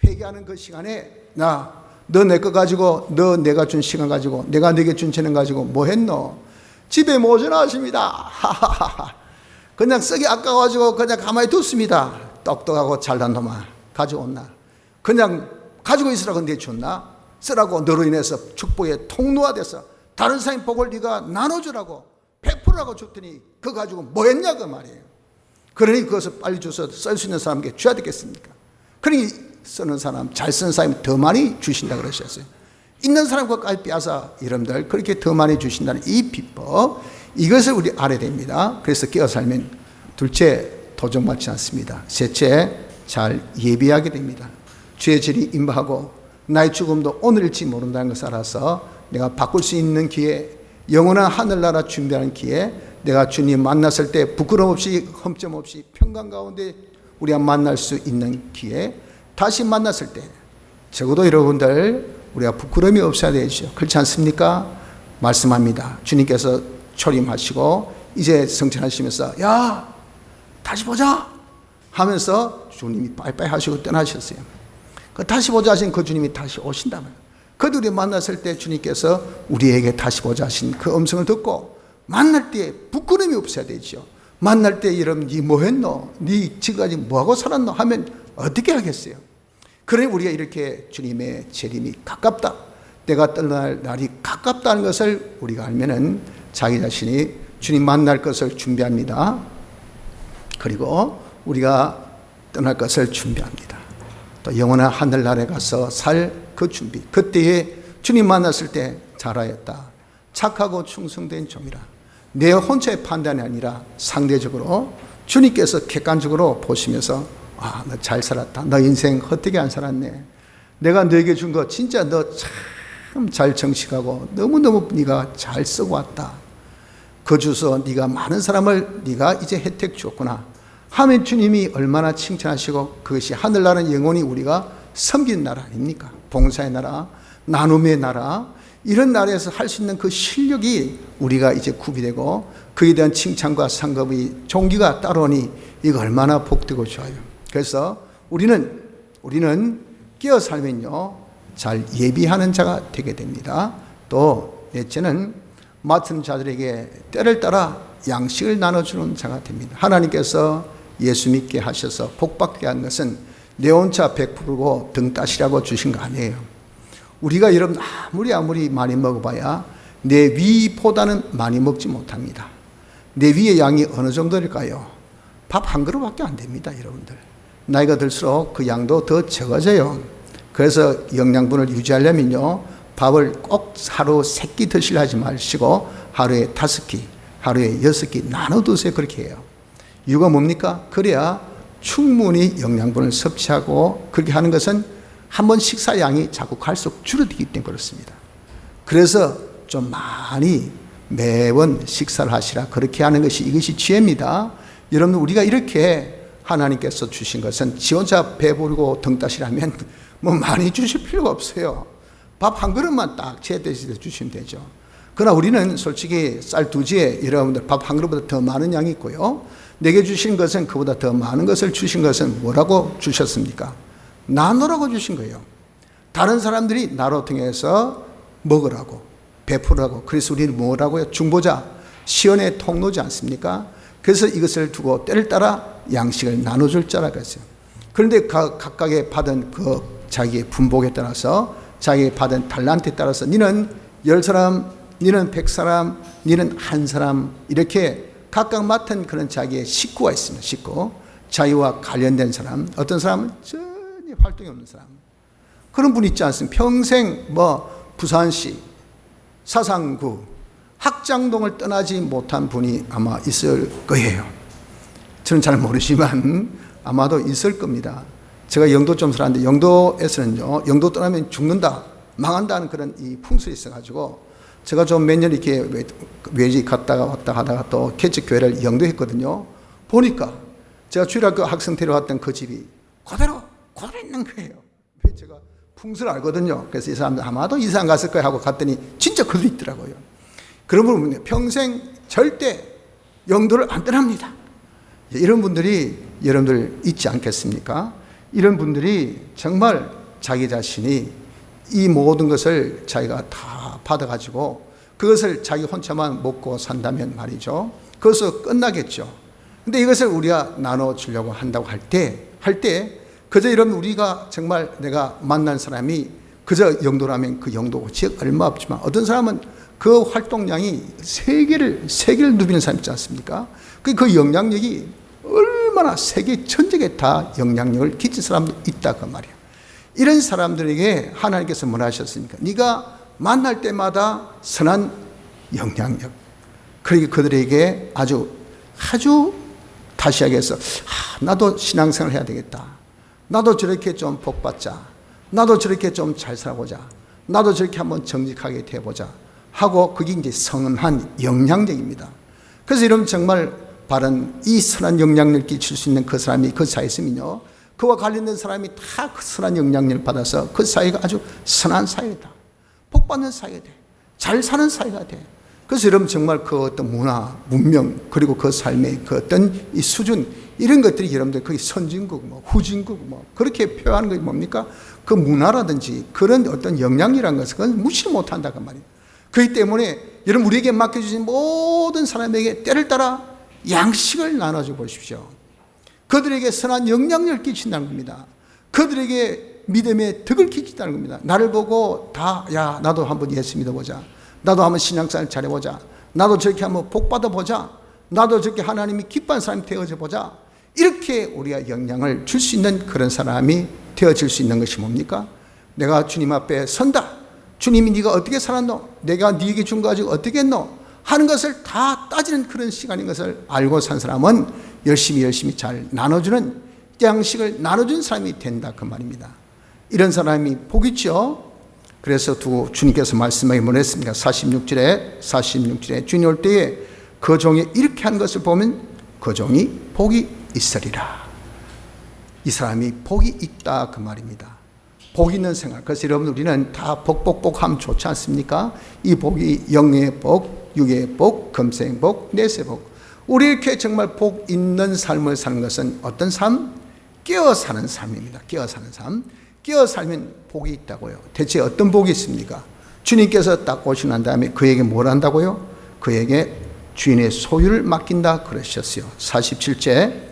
회개하는 그 시간에 너 내 거 가지고, 너 내가 준 시간 가지고, 내가 네게 준 재능 가지고 뭐 했노? 집에 모자라십니다. 하하하. 그냥 썩이 아까워가지고 그냥 가만히 뒀습니다. 똑똑하고 잘난 놈아 가져온나? 그냥 가지고 있으라고 내줬나? 쓰라고 너로 인해서 축복의 통로가 돼서 다른 사람의 복을 네가 나눠주라고 베풀라고 줬더니 그거 가지고 뭐 했냐 그 말이에요. 그러니 그것을 빨리 줘서 쓸 수 있는 사람에게 줘야 되겠습니까? 그러니 쓰는 사람, 잘 쓰는 사람이 더 많이 주신다 그러셨어요. 있는 사람 것까지 빼앗아 여러분들 그렇게 더 많이 주신다는 이 비법, 이것을 우리 알아야 됩니다. 그래서 깨어 살면 둘째, 도전받지 않습니다. 셋째, 잘 예비하게 됩니다. 주의 질이 임하고 나의 죽음도 오늘일지 모른다는 것을 알아서 내가 바꿀 수 있는 기회, 영원한 하늘나라 준비하는 기회, 내가 주님 만났을 때 부끄럼 없이 흠점 없이 평강 가운데 우리가 만날 수 있는 기회, 다시 만났을 때 적어도 여러분들 우리가 부끄러움이 없어야 되죠. 그렇지 않습니까? 말씀합니다. 주님께서 초림하시고 이제 성천하시면서 야 다시 보자 하면서 주님이 빠이빠이 하시고 떠나셨어요. 그 다시 보자 하신 그 주님이 다시 오신다면 그들이 만났을 때 주님께서 우리에게 다시 보자 하신 그 음성을 듣고 만날 때 부끄러움이 없어야 되죠. 만날 때 여러분 니 뭐 했노? 니 지금까지 뭐하고 살았노? 하면 어떻게 하겠어요? 그러니 우리가 이렇게 주님의 재림이 가깝다, 내가 떠날 날이 가깝다는 것을 우리가 알면은 자기 자신이 주님 만날 것을 준비합니다. 그리고 우리가 떠날 것을 준비합니다. 또 영원한 하늘나라에 가서 살 그 준비, 그때에 주님 만났을 때 잘하였다, 착하고 충성된 종이라, 내 혼자의 판단이 아니라 상대적으로 주님께서 객관적으로 보시면서 아, 너 잘 살았다, 너 인생 헛되게 안 살았네, 내가 너에게 준 거 진짜 너 참 잘 정식하고 너무너무 네가 잘 쓰고 왔다, 그 주서 네가 많은 사람을 네가 이제 혜택 주었구나 하면 주님이 얼마나 칭찬하시고, 그것이 하늘나라는 영원히 우리가 섬기는 나라 아닙니까? 봉사의 나라, 나눔의 나라, 이런 나라에서 할 수 있는 그 실력이 우리가 이제 구비되고 그에 대한 칭찬과 상급의 종기가 따라오니 이거 얼마나 복되고 좋아요. 그래서 우리는 깨어 살면요 잘 예비하는 자가 되게 됩니다. 또 넷째는 맡은 자들에게 때를 따라 양식을 나눠주는 자가 됩니다. 하나님께서 예수 믿게 하셔서 복받게 한 것은 내 혼자 베풀고 등 따시라고 주신 거 아니에요. 우리가 여러분 아무리 많이 먹어봐야 내 위보다는 많이 먹지 못합니다. 내 위의 양이 어느 정도일까요? 밥 한 그릇밖에 안 됩니다. 여러분들 나이가 들수록 그 양도 더 적어져요. 그래서 영양분을 유지하려면요 밥을 꼭 하루 3끼 드시려 하지 마시고 하루에 5끼, 하루에 6끼 나눠 드세요. 그렇게 해요. 이유가 뭡니까? 그래야 충분히 영양분을 섭취하고, 그렇게 하는 것은 한번 식사 양이 자꾸 갈수록 줄어들기 때문에 그렇습니다. 그래서 좀 많이 매번 식사를 하시라, 그렇게 하는 것이 이것이 지혜입니다. 여러분 우리가 이렇게 하나님께서 주신 것은 지 혼자 배부르고 등 따시라면 뭐 많이 주실 필요가 없어요. 밥 한 그릇만 딱 제대로 주시면 되죠. 그러나 우리는 솔직히 쌀 2지에 여러분들 밥 한 그릇보다 더 많은 양이 있고요, 내게 주신 것은 그보다 더 많은 것을 주신 것은 뭐라고 주셨습니까? 나누라고 주신 거예요. 다른 사람들이 나로 통해서 먹으라고, 베풀으라고. 그래서 우리는 뭐라고요? 중보자, 시연의 통로지 않습니까? 그래서 이것을 두고 때를 따라 양식을 나눠줄 자라고 했어요. 그런데 각각의 받은 그 자기의 분복에 따라서, 자기의 받은 달란트에 따라서 니는 10사람, 니는 100사람, 니는 1사람, 이렇게 각각 맡은 그런 자기의 식구가 있습니다. 식구, 자기와 관련된 사람, 어떤 사람은 전혀 활동이 없는 사람, 그런 분 있지 않습니까? 평생 부산시, 사상구, 학장동을 떠나지 못한 분이 아마 있을 거예요. 저는 잘 모르지만 아마도 있을 겁니다. 제가 영도 좀 살았는데 영도에서는요, 영도 떠나면 죽는다, 망한다는 그런 이 풍습이 있어가지고 제가 좀 몇 년 이렇게 외지 갔다가 왔다 하다가 또 개척교회를 영도했거든요. 보니까 제가 주일학교 학생 데려왔던 그 집이 그대로 있는 거예요. 제가 풍수를 알거든요. 그래서 이 사람들 아마도 이상 갔을 거야 하고 갔더니 진짜 그대로 있더라고요. 그러면 평생 절대 영도를 안 떠납니다. 이런 분들이 여러분들 있지 않겠습니까? 이런 분들이 정말 자기 자신이 이 모든 것을 자기가 다 받아가지고 그것을 자기 혼자만 먹고 산다면 말이죠, 그것은 끝나겠죠. 근데 이것을 우리가 나눠주려고 한다고 할 때 그저 이런 우리가 정말 내가 만난 사람이 그저 영도라면 그 영도고 즉 얼마 없지만 어떤 사람은 그 활동량이 세계를 누비는 사람 있지 않습니까? 그 영향력이 얼마나 세계 전역에 다 영향력을 끼친 사람도 있다 그 말이에요. 이런 사람들에게 하나님께서 뭐라 하셨습니까? 네가 만날 때마다 선한 영향력. 그러니까 그들에게 아주 다시 하겠어. 나도 신앙생활 해야 되겠다. 나도 저렇게 좀 복받자. 나도 저렇게 좀 잘 살아보자. 나도 저렇게 한번 정직하게 돼보자 하고 그게 이제 선한 영향력입니다. 그래서 여러분 정말 바른 이 선한 영향력을 끼칠 수 있는 그 사람이 그 사회에 있으면요, 그와 관련된 사람이 다 그 선한 영향력을 받아서 그 사회가 아주 선한 사회다. 복받는 사회가 돼. 잘 사는 사회가 돼. 그래서 여러분 정말 그 어떤 문화, 문명, 그리고 그 삶의 그 어떤 이 수준, 이런 것들이 여러분들 거기 선진국, 후진국, 그렇게 표현하는 것이 뭡니까? 그 문화라든지 그런 어떤 영향이라는 것은 그건 무시를 못한다 그 말이에요. 그렇기 때문에 여러분 우리에게 맡겨주신 모든 사람에게 때를 따라 양식을 나눠줘 보십시오. 그들에게 선한 영향력을 끼친다는 겁니다. 그들에게 믿음의 덕을 끼친다는 겁니다. 나를 보고 야 나도 한번 예수 믿어보자. 나도 한번 신앙생활 잘해보자. 나도 저렇게 한번 복 받아보자. 나도 저렇게 하나님이 기뻐하는 사람이 되어져 보자. 이렇게 우리가 영향을 줄 수 있는 그런 사람이 되어질 수 있는 것이 뭡니까? 내가 주님 앞에 선다. 주님이 네가 어떻게 살았노? 내가 네게 준 거 가지고 어떻게 했노? 하는 것을 다 따지는 그런 시간인 것을 알고 산 사람은 열심히 잘 나눠주는, 양식을 나눠준 사람이 된다 그 말입니다. 이런 사람이 복 있죠. 그래서 주님께서 말씀하기 뭘 했습니까? 46절에 주님 올 때에 그 종이 이렇게 한 것을 보면 그 종이 복이 있으리라. 이 사람이 복이 있다 그 말입니다. 복 있는 생활. 그래서 여러분 우리는 다 복하면 좋지 않습니까? 이 복이 영의 복, 육의 복, 금생 복, 내세 복. 우리 이렇게 정말 복 있는 삶을 사는 것은 어떤 삶? 깨어 사는 삶입니다. 깨어 사는 삶. 깨어 살면 복이 있다고요. 대체 어떤 복이 있습니까? 주님께서 딱 오시고 난 다음에 그에게 뭘 한다고요? 그에게 주인의 소유를 맡긴다 그러셨어요. 47절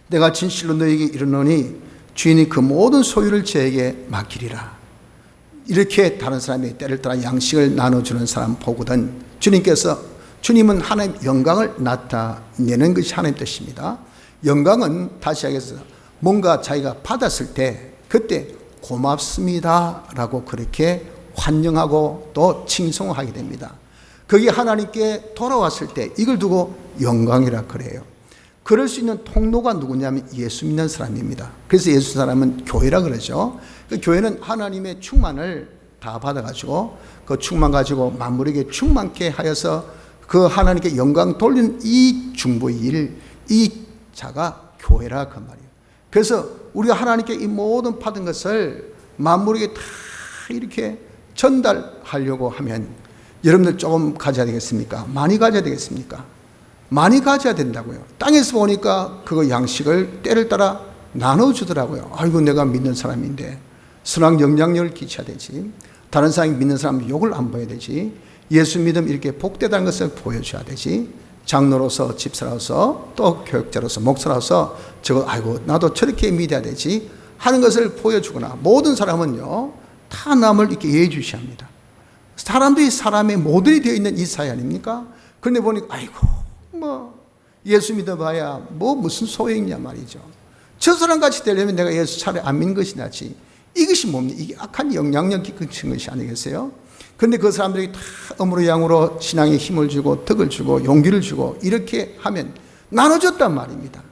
내가 진실로 너에게 이르노니 주인이 그 모든 소유를 저에게 맡기리라. 이렇게 다른 사람의 때를 따라 양식을 나눠주는 사람 보거든. 주님은 하나님 영광을 나타내는 것이 하나님 뜻입니다. 영광은 다시 하겠어. 뭔가 자기가 받았을 때 그때 고맙습니다 라고 그렇게 환영하고 또 칭송하게 됩니다. 그게 하나님께 돌아왔을 때 이걸 두고 영광이라 그래요. 그럴 수 있는 통로가 누구냐면 예수 믿는 사람입니다. 그래서 예수 사람은 교회라 그러죠. 그 교회는 하나님의 충만을 다 받아가지고 그 충만 가지고 만물에게 충만케 하여서 그 하나님께 영광 돌리는 이 중보의 일, 이 자가 교회라 그 말이에요. 그래서 우리가 하나님께 이 모든 받은 것을 만물에게 다 이렇게 전달하려고 하면 여러분들 조금 가져야 되겠습니까? 많이 가져야 되겠습니까? 많이 가져야 된다고요. 땅에서 보니까 그거 양식을 때를 따라 나눠주더라고요. 아이고 내가 믿는 사람인데 선한 영향력을 끼쳐야 되지. 다른 사람이 믿는 사람 욕을 안 보여야 되지. 예수 믿음 이렇게 복되다는 것을 보여줘야 되지. 장로로서 집사로서 또 교육자로서 목사로서 아이고 나도 저렇게 믿어야 되지 하는 것을 보여주거나 모든 사람은요 다 남을 이렇게 예해 주셔야 합니다. 사람들이 사람의 모델이 되어 있는 이 사회 아닙니까? 그런데 보니까 아이고 예수 믿어봐야 무슨 소용이냐 말이죠. 저 사람같이 되려면 내가 예수 차라리 안 믿는 것이 낫지. 이것이 뭡니까? 이게 악한 영향력이 그친 것이 아니겠어요? 그런데 그 사람들이 다 음으로 양으로 신앙에 힘을 주고 덕을 주고 용기를 주고 이렇게 하면 나눠줬단 말입니다.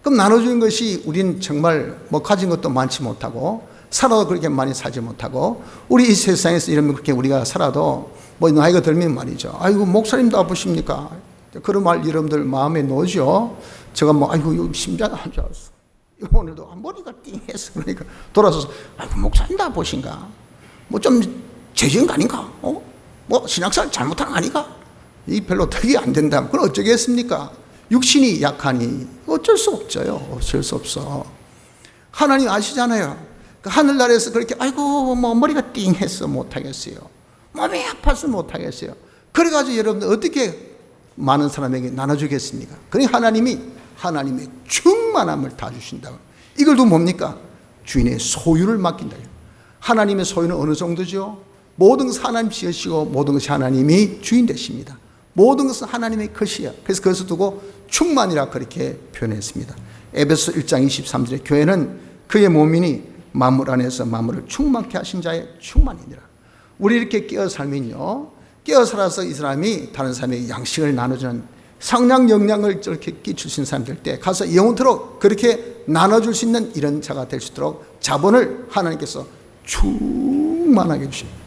그럼 나눠주는 것이 우리는 정말 가진 것도 많지 못하고 살아도 그렇게 많이 살지 못하고 우리 이 세상에서 이러면 그렇게 우리가 살아도 나이가 들면 말이죠. 아이고 목사님도 아프십니까? 그런 말 여러분들 마음에 놓죠. 제가 아이고 심장 안 좋았어. 오늘도 머리가 띵해서 그러니까 돌아서서 아이고 목사님도 아프신가? 좀 죄지은 거 아닌가? 신앙생활 잘못한 거 아닌가? 이 별로 덕이 안 된다면 그럼 어쩌겠습니까? 육신이 약하니 어쩔 수 없죠. 어쩔 수 없어. 하나님 아시잖아요. 하늘나라에서 그렇게 아이고 머리가 띵해서 못하겠어요. 몸이 아파서 못하겠어요. 그래가지고 여러분들 어떻게 많은 사람에게 나눠주겠습니까? 그러니 하나님의 충만함을 다 주신다고. 이걸 두고 뭡니까? 주인의 소유를 맡긴다. 하나님의 소유는 어느 정도죠? 모든 것을 하나님 지으시고 모든 것이 하나님이 주인 되십니다. 모든 것은 하나님의 것이야. 그래서 그것을 두고 충만이라 그렇게 표현했습니다. 에베소 1장 23절에 교회는 그의 몸이니 만물 안에서 만물을 충만케 하신 자의 충만이니라. 우리 이렇게 깨어 살면요, 깨어 살아서 이 사람이 다른 사람에게 양식을 나눠주는 성량 영양을 저렇게 끼주신 사람 될 때 가서 영원토록 그렇게 나눠줄 수 있는 이런 자가 될 수 있도록 자본을 하나님께서 충만하게 주십니다.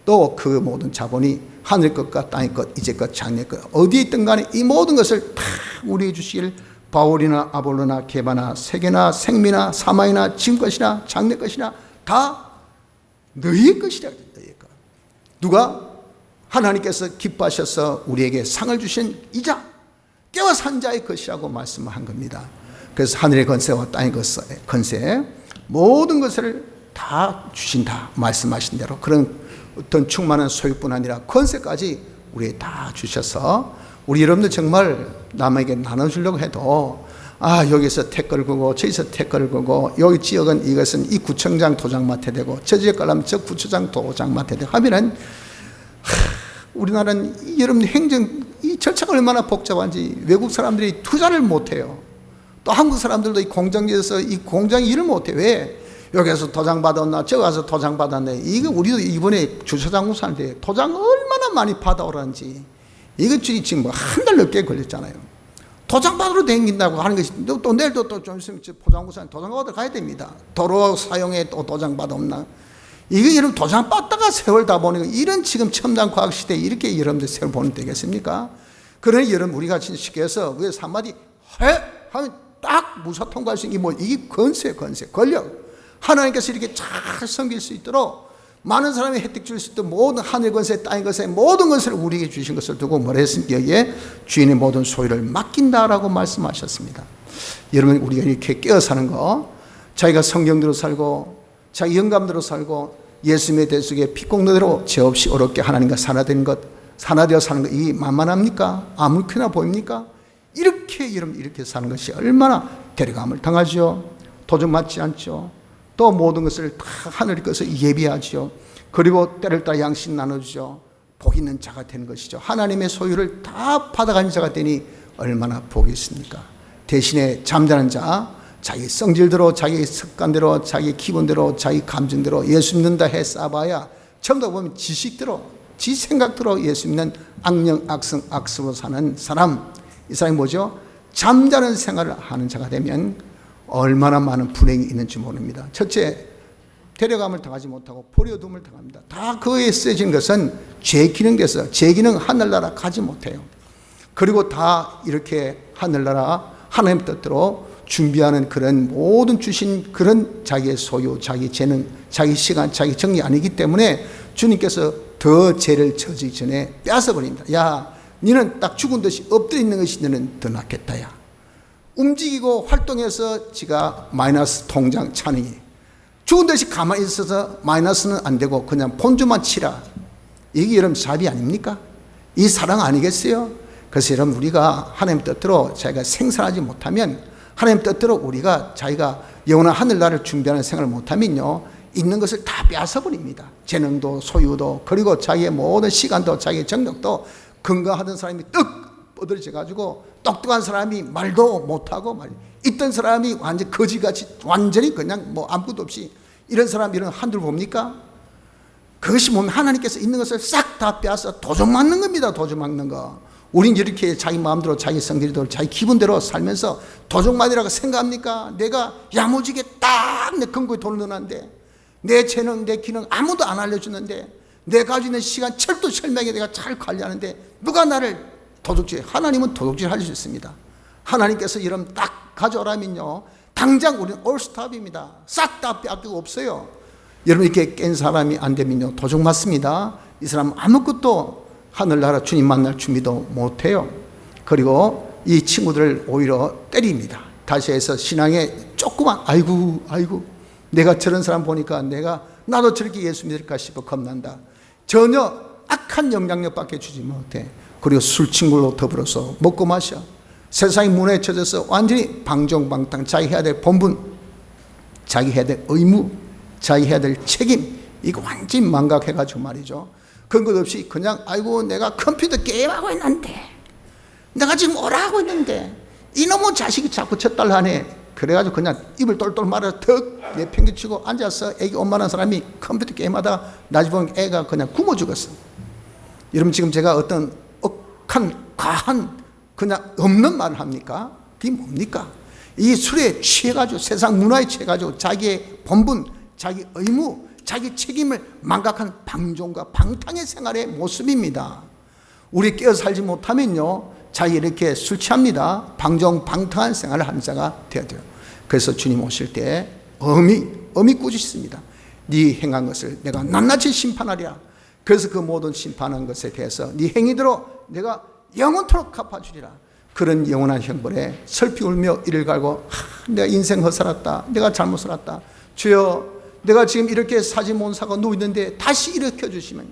또 그 모든 자본이 하늘 것과 땅의 것, 이제 것, 장래 것, 어디에 있든 간에 이 모든 것을 다 우리에게 주시길 바울이나 아볼로나 게바나 세계나 생미나 사마이나 지금 것이나 장래 것이나 다 너희의 것이라. 너희의 것. 누가? 하나님께서 기뻐하셔서 우리에게 상을 주신 이자, 깨어 산 자의 것이라고 말씀한 겁니다. 그래서 하늘의 권세와 땅의 권세, 모든 것을 다 주신다 말씀하신 대로 그런 어떤 충만한 소유뿐 아니라 권세까지 우리에게 다 주셔서 우리 여러분들 정말 남에게 나눠주려고 해도 여기서 태클을 걸고 저기서 태클을 걸고 여기 지역은 이것은 이 구청장 도장 맡아야 되고 저 지역 가려면 저 구청장 도장 맡아야 되고 하면은 우리나라는 여러분 행정 이 절차가 얼마나 복잡한지 외국 사람들이 투자를 못해요. 또 한국 사람들도 이 공장에서 이 공장 일을 못해. 왜? 여기서 도장 받았나 저기 가서 도장 받았네. 이거 우리도 이번에 주차장 사는데 도장 얼마나 많이 받아오라는지 이거 지금 한 달 넘게 걸렸잖아요. 도장 받으러 다닌다고 하는 것이 또 내일도 또 좀 있으면 포장구산 도장 받으러 가야 됩니다. 도로 사용에 또 도장 받았나. 이거 여러분 도장 받다가 세월 다 보는 거 이런 지금 첨단 과학 시대에 이렇게 여러분들 세월 보는 되겠습니까? 그러니 여러분 우리가 진짜 쉽게 해서 그래서 한마디 해 하면 딱 무사 통과할 수 있는 이게 권세 권력. 하나님께서 이렇게 잘 섬길 수 있도록 많은 사람이 혜택 줄 수 있도록 모든 하늘 권세 땅의 권세 모든 것을 우리에게 주신 것을 두고 뭐라 했습니까? 여기에 주인의 모든 소유를 맡긴다라고 말씀하셨습니다. 여러분 우리가 이렇게 깨어 사는 거 자기가 성경대로 살고 자기 영감대로 살고 예수님의 대속에 피공로대로 죄 없이 어렵게 하나님과 산화되어 사는 거 이게 만만합니까? 아무렇게나 보입니까? 이렇게 여러분 이렇게 사는 것이 얼마나 데려감을 당하죠. 도전 맞지 않죠. 또 모든 것을 다 하늘의 것을 예비하죠. 그리고 때를 따라 양식 나눠주죠. 복 있는 자가 되는 것이죠. 하나님의 소유를 다 받아가는 자가 되니 얼마나 복이 있습니까? 대신에 잠자는 자, 자기 성질대로 자기 습관대로 자기 기분대로 자기 감정대로 예수 믿는다 해 쌓아봐야 전부 다 보면 지식대로 지 생각대로 예수 믿는 악령 악성 악습으로 사는 사람, 이 사람이 뭐죠? 잠자는 생활을 하는 자가 되면 얼마나 많은 불행이 있는지 모릅니다. 첫째, 데려감을 당하지 못하고 버려둠을 당합니다. 다 그에 쓰여진 것은 죄 기능돼서 죄 기능 하늘나라 가지 못해요. 그리고 다 이렇게 하늘나라 하나님 뜻대로 준비하는 그런 모든 주신 그런 자기의 소유, 자기 재능, 자기 시간, 자기 정리 아니기 때문에 주님께서 더 죄를 저지기 전에 뺏어버립니다. 야, 너는 딱 죽은 듯이 엎드려 있는 것이 너는 더 낫겠다. 야, 움직이고 활동해서 지가 마이너스 통장 차능이 죽은 듯이 가만히 있어서 마이너스는 안 되고 그냥 폰주만 치라. 이게 여러분 사비 아닙니까? 이 사랑 아니겠어요? 그래서 여러분 우리가 하나님 뜻대로 자기가 생산하지 못하면 하나님 뜻대로 우리가 자기가 영원한 하늘나라를 준비하는 생활을 못하면요 있는 것을 다 뺏어버립니다. 재능도 소유도 그리고 자기의 모든 시간도 자기의 정력도 건강하던 사람이 떡 뻗어져 가지고 똑똑한 사람이 말도 못하고 있던 사람이 완전 거지같이 완전히 그냥 뭐 아무것도 없이 이런 사람 이런 한둘 봅니까? 그것이 보면 하나님께서 있는 것을 싹 다 빼앗아 도적 맞는 겁니다. 도적 맞는 거. 우린 이렇게 자기 마음대로 자기 성질대로 자기 기분대로 살면서 도적 맞으라고 생각합니까? 내가 야무지게 딱 내 근거에 돈을 넣었는데 내 재능 내 기능 아무도 안 알려주는데 내 가지고 있는 시간 철두철미하게 내가 잘 관리하는데 누가 나를 도둑질, 하나님은 도둑질 할 수 있습니다. 하나님께서 여러분 딱 가져오라면요 당장 우리는 올스탑입니다. 싹 다 빼앗기고 없어요. 여러분 이렇게 깬 사람이 안 되면요 도둑 맞습니다. 이 사람은 아무것도 하늘나라 주님 만날 준비도 못해요. 그리고 이 친구들을 오히려 때립니다. 다시 해서 신앙에 조그만 아이고 내가 저런 사람 보니까 나도 저렇게 예수 믿을까 싶어 겁난다. 전혀 악한 영향력밖에 주지 못해. 그리고 술 친구로 더불어서 먹고 마셔. 세상의 문화에 쳐져서 완전히 방종방탕 자기 해야 될 본분, 자기 해야 될 의무, 자기 해야 될 책임, 이거 완전히 망각해가지고 말이죠. 그런 것 없이 그냥 아이고 내가 컴퓨터 게임하고 있는데, 내가 지금 오라고 있는데 이놈의 자식이 자꾸 젖달 하네. 그래가지고 그냥 입을 똘똘 말아서 턱 내팽개치고 앉아서 애기 엄마라는 사람이 컴퓨터 게임하다가 나중에 보면 애가 그냥 굶어 죽었어. 여러분 지금 제가 어떤 억한 과한 그냥 없는 말을 합니까? 그게 뭡니까? 이 술에 취해가지고 세상 문화에 취해가지고 자기의 본분, 자기 의무, 자기 책임을 망각한 방종과 방탕의 생활의 모습입니다. 우리 깨어 살지 못하면요 자기 이렇게 술 취합니다. 방종 방탕한 생활을 하는 자가 되어야 돼요. 그래서 주님 오실 때 엄히 꾸짖습니다. 네 행한 것을 내가 낱낱이 심판하리라. 그래서 그 모든 심판한 것에 대해서 네 행위대로 내가 영원토록 갚아주리라. 그런 영원한 형벌에 슬피 울며 이를 갈고 내가 인생 헛살았다, 내가 잘못 살았다, 주여 내가 지금 이렇게 사지 못 사고 누워있는데 다시 일으켜 주시면,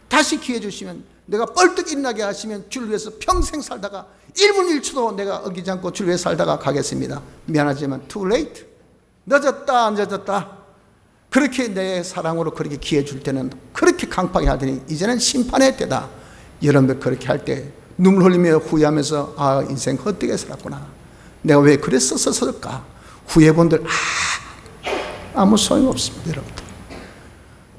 다시 기회 주시면, 내가 뻘떡 일어나게 하시면 주를 위해서 평생 살다가 1분 1초도 내가 어기지 않고 주를 위해 살다가 가겠습니다. 미안하지만 too late, 늦었다 늦었다. 그렇게 내 사랑으로 그렇게 기회 줄 때는 그렇게 강팍하게 하더니 이제는 심판의 때다. 여러분들 그렇게 할 때 눈물 흘리며 후회하면서 아 인생 헛되게 살았구나, 내가 왜 그랬었을까 후회본들 아무 소용없습니다. 여러분들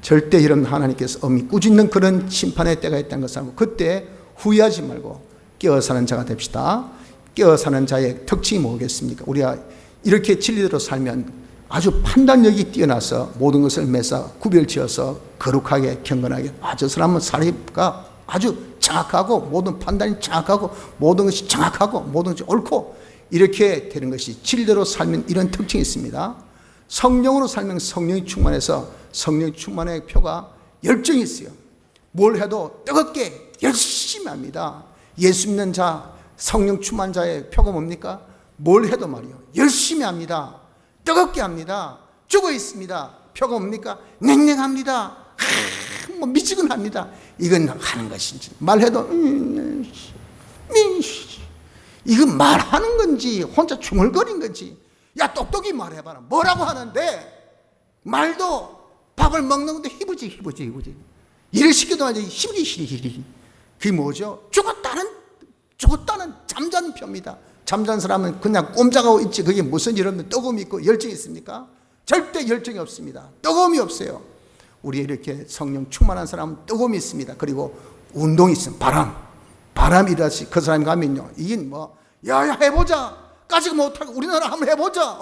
절대 이런 하나님께서 엄히 꾸짖는 그런 심판의 때가 있다는 것을 알고 그때 후회하지 말고 깨어 사는 자가 됩시다. 깨어 사는 자의 특징이 뭐겠습니까? 우리가 이렇게 진리대로 살면 아주 판단력이 뛰어나서 모든 것을 매사 구별지어서 거룩하게 경건하게 저 사람은 사리가 아주 정확하고 모든 판단이 정확하고 모든 것이 정확하고 모든 것이 옳고 이렇게 되는 것이 진리대로 살면 이런 특징이 있습니다. 성령으로 살면 성령이 충만해서 성령이 충만의 표가 열정이 있어요. 뭘 해도 뜨겁게 열심히 합니다. 예수 믿는 자, 성령 충만 자의 표가 뭡니까? 뭘 해도 말이요 열심히 합니다. 뜨겁게 합니다. 죽어 있습니다. 표가 뭡니까? 냉랭합니다. 뭐 미지근합니다. 이건 하는 것인지 말해도 이건 말하는 건지 혼자 중얼거린 건지, 야 똑똑히 말해봐라. 뭐라고 하는데 말도 밥을 먹는데 희부지 일을 시켜도 아주 희부지. 그게 뭐죠? 죽었다는 잠자는 표입니다. 잠자는 사람은 그냥 꼼짝하고 있지 그게 무슨 일이면 뜨거움이 있고 열정이 있습니까? 절대 열정이 없습니다. 뜨거움이 없어요. 우리 이렇게 성령 충만한 사람은 뜨거움이 있습니다. 그리고 운동이 있습니다. 바람이라시 그 사람이 가면요 이게 뭐 야야 해보자 까지가 못하고 우리나라 한번 해보자,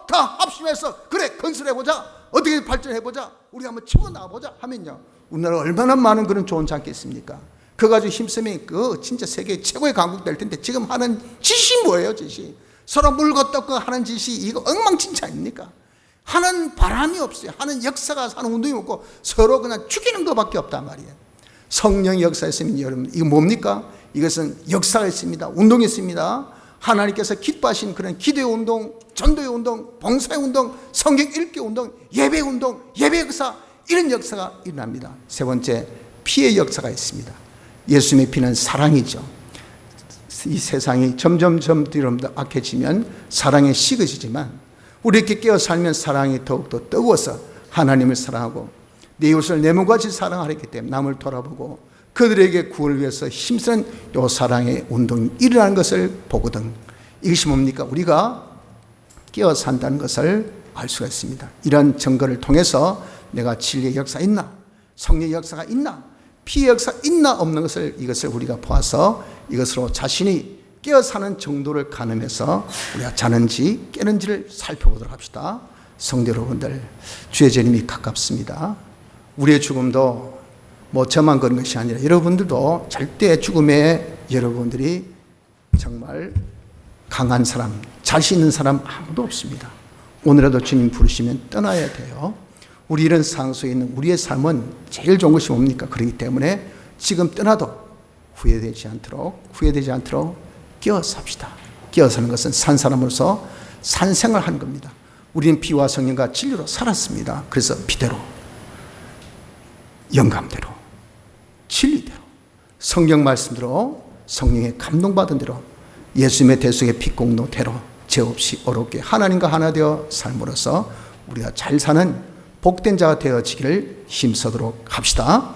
다 합심해서 그래 건설해보자, 어떻게 발전해보자, 우리 한번 치고 나와보자 하면요 우리나라 얼마나 많은 그런 좋은 장기 있습니까? 그거 가지고 힘쓰면 그 진짜 세계 최고의 강국 될 텐데 지금 하는 짓이 뭐예요? 짓이 서로 물고 뜯고 하는 짓이 이거 엉망진창 아닙니까? 하는 바람이 없어요. 하는 역사가 하는 운동이 없고 서로 그냥 죽이는 것밖에 없단 말이에요. 성령의 역사였으면 여러분 이거 뭡니까? 이것은 역사가 있습니다. 운동이 있습니다. 하나님께서 기뻐하신 그런 기도의 운동, 전도의 운동, 봉사의 운동, 성경 읽기 운동, 예배 운동, 예배 역사, 이런 역사가 일어납니다. 세 번째, 피의 역사가 있습니다. 예수님의 피는 사랑이죠. 이 세상이 점점 악해지면 사랑이 식어지지만 우리 이렇게 깨어 살면 사랑이 더욱더 뜨거워서 하나님을 사랑하고 내 이웃을 내 몸같이 사랑하기 때문에 남을 돌아보고 그들에게 구원을 위해서 힘쓰는 이 사랑의 운동이 일어나는 것을 보거든. 이것이 뭡니까? 우리가 깨어 산다는 것을 알 수가 있습니다. 이런 증거를 통해서 내가 진리의 역사 있나, 성령의 역사가 있나, 피의 역사 있나 없는 것을 이것을 우리가 보아서 이것으로 자신이 깨어 사는 정도를 가늠해서 우리가 자는지 깨는지를 살펴보도록 합시다. 성도 여러분들, 주의 재림이 가깝습니다. 우리의 죽음도 뭐 저만 그런 것이 아니라 여러분들도 절대 죽음에 여러분들이 정말 강한 사람, 자신 있는 사람 아무도 없습니다. 오늘라도 주님 부르시면 떠나야 돼요. 우리 이런 상황 속에 있는 우리의 삶은 제일 좋은 것이 뭡니까? 그렇기 때문에 지금 떠나도 후회되지 않도록 깨어 삽시다. 깨어 사는 것은 산 사람으로서 산생활 하는 겁니다. 우리는 피와 성령과 진리로 살았습니다. 그래서 피대로, 영감대로, 진리대로, 성경 말씀대로, 성령의 감동받은 대로, 예수님의 대속의 피공로대로 죄 없이 어렵게 하나님과 하나 되어 삶으로써 우리가 잘 사는 복된 자가 되어지기를 힘쓰도록 합시다.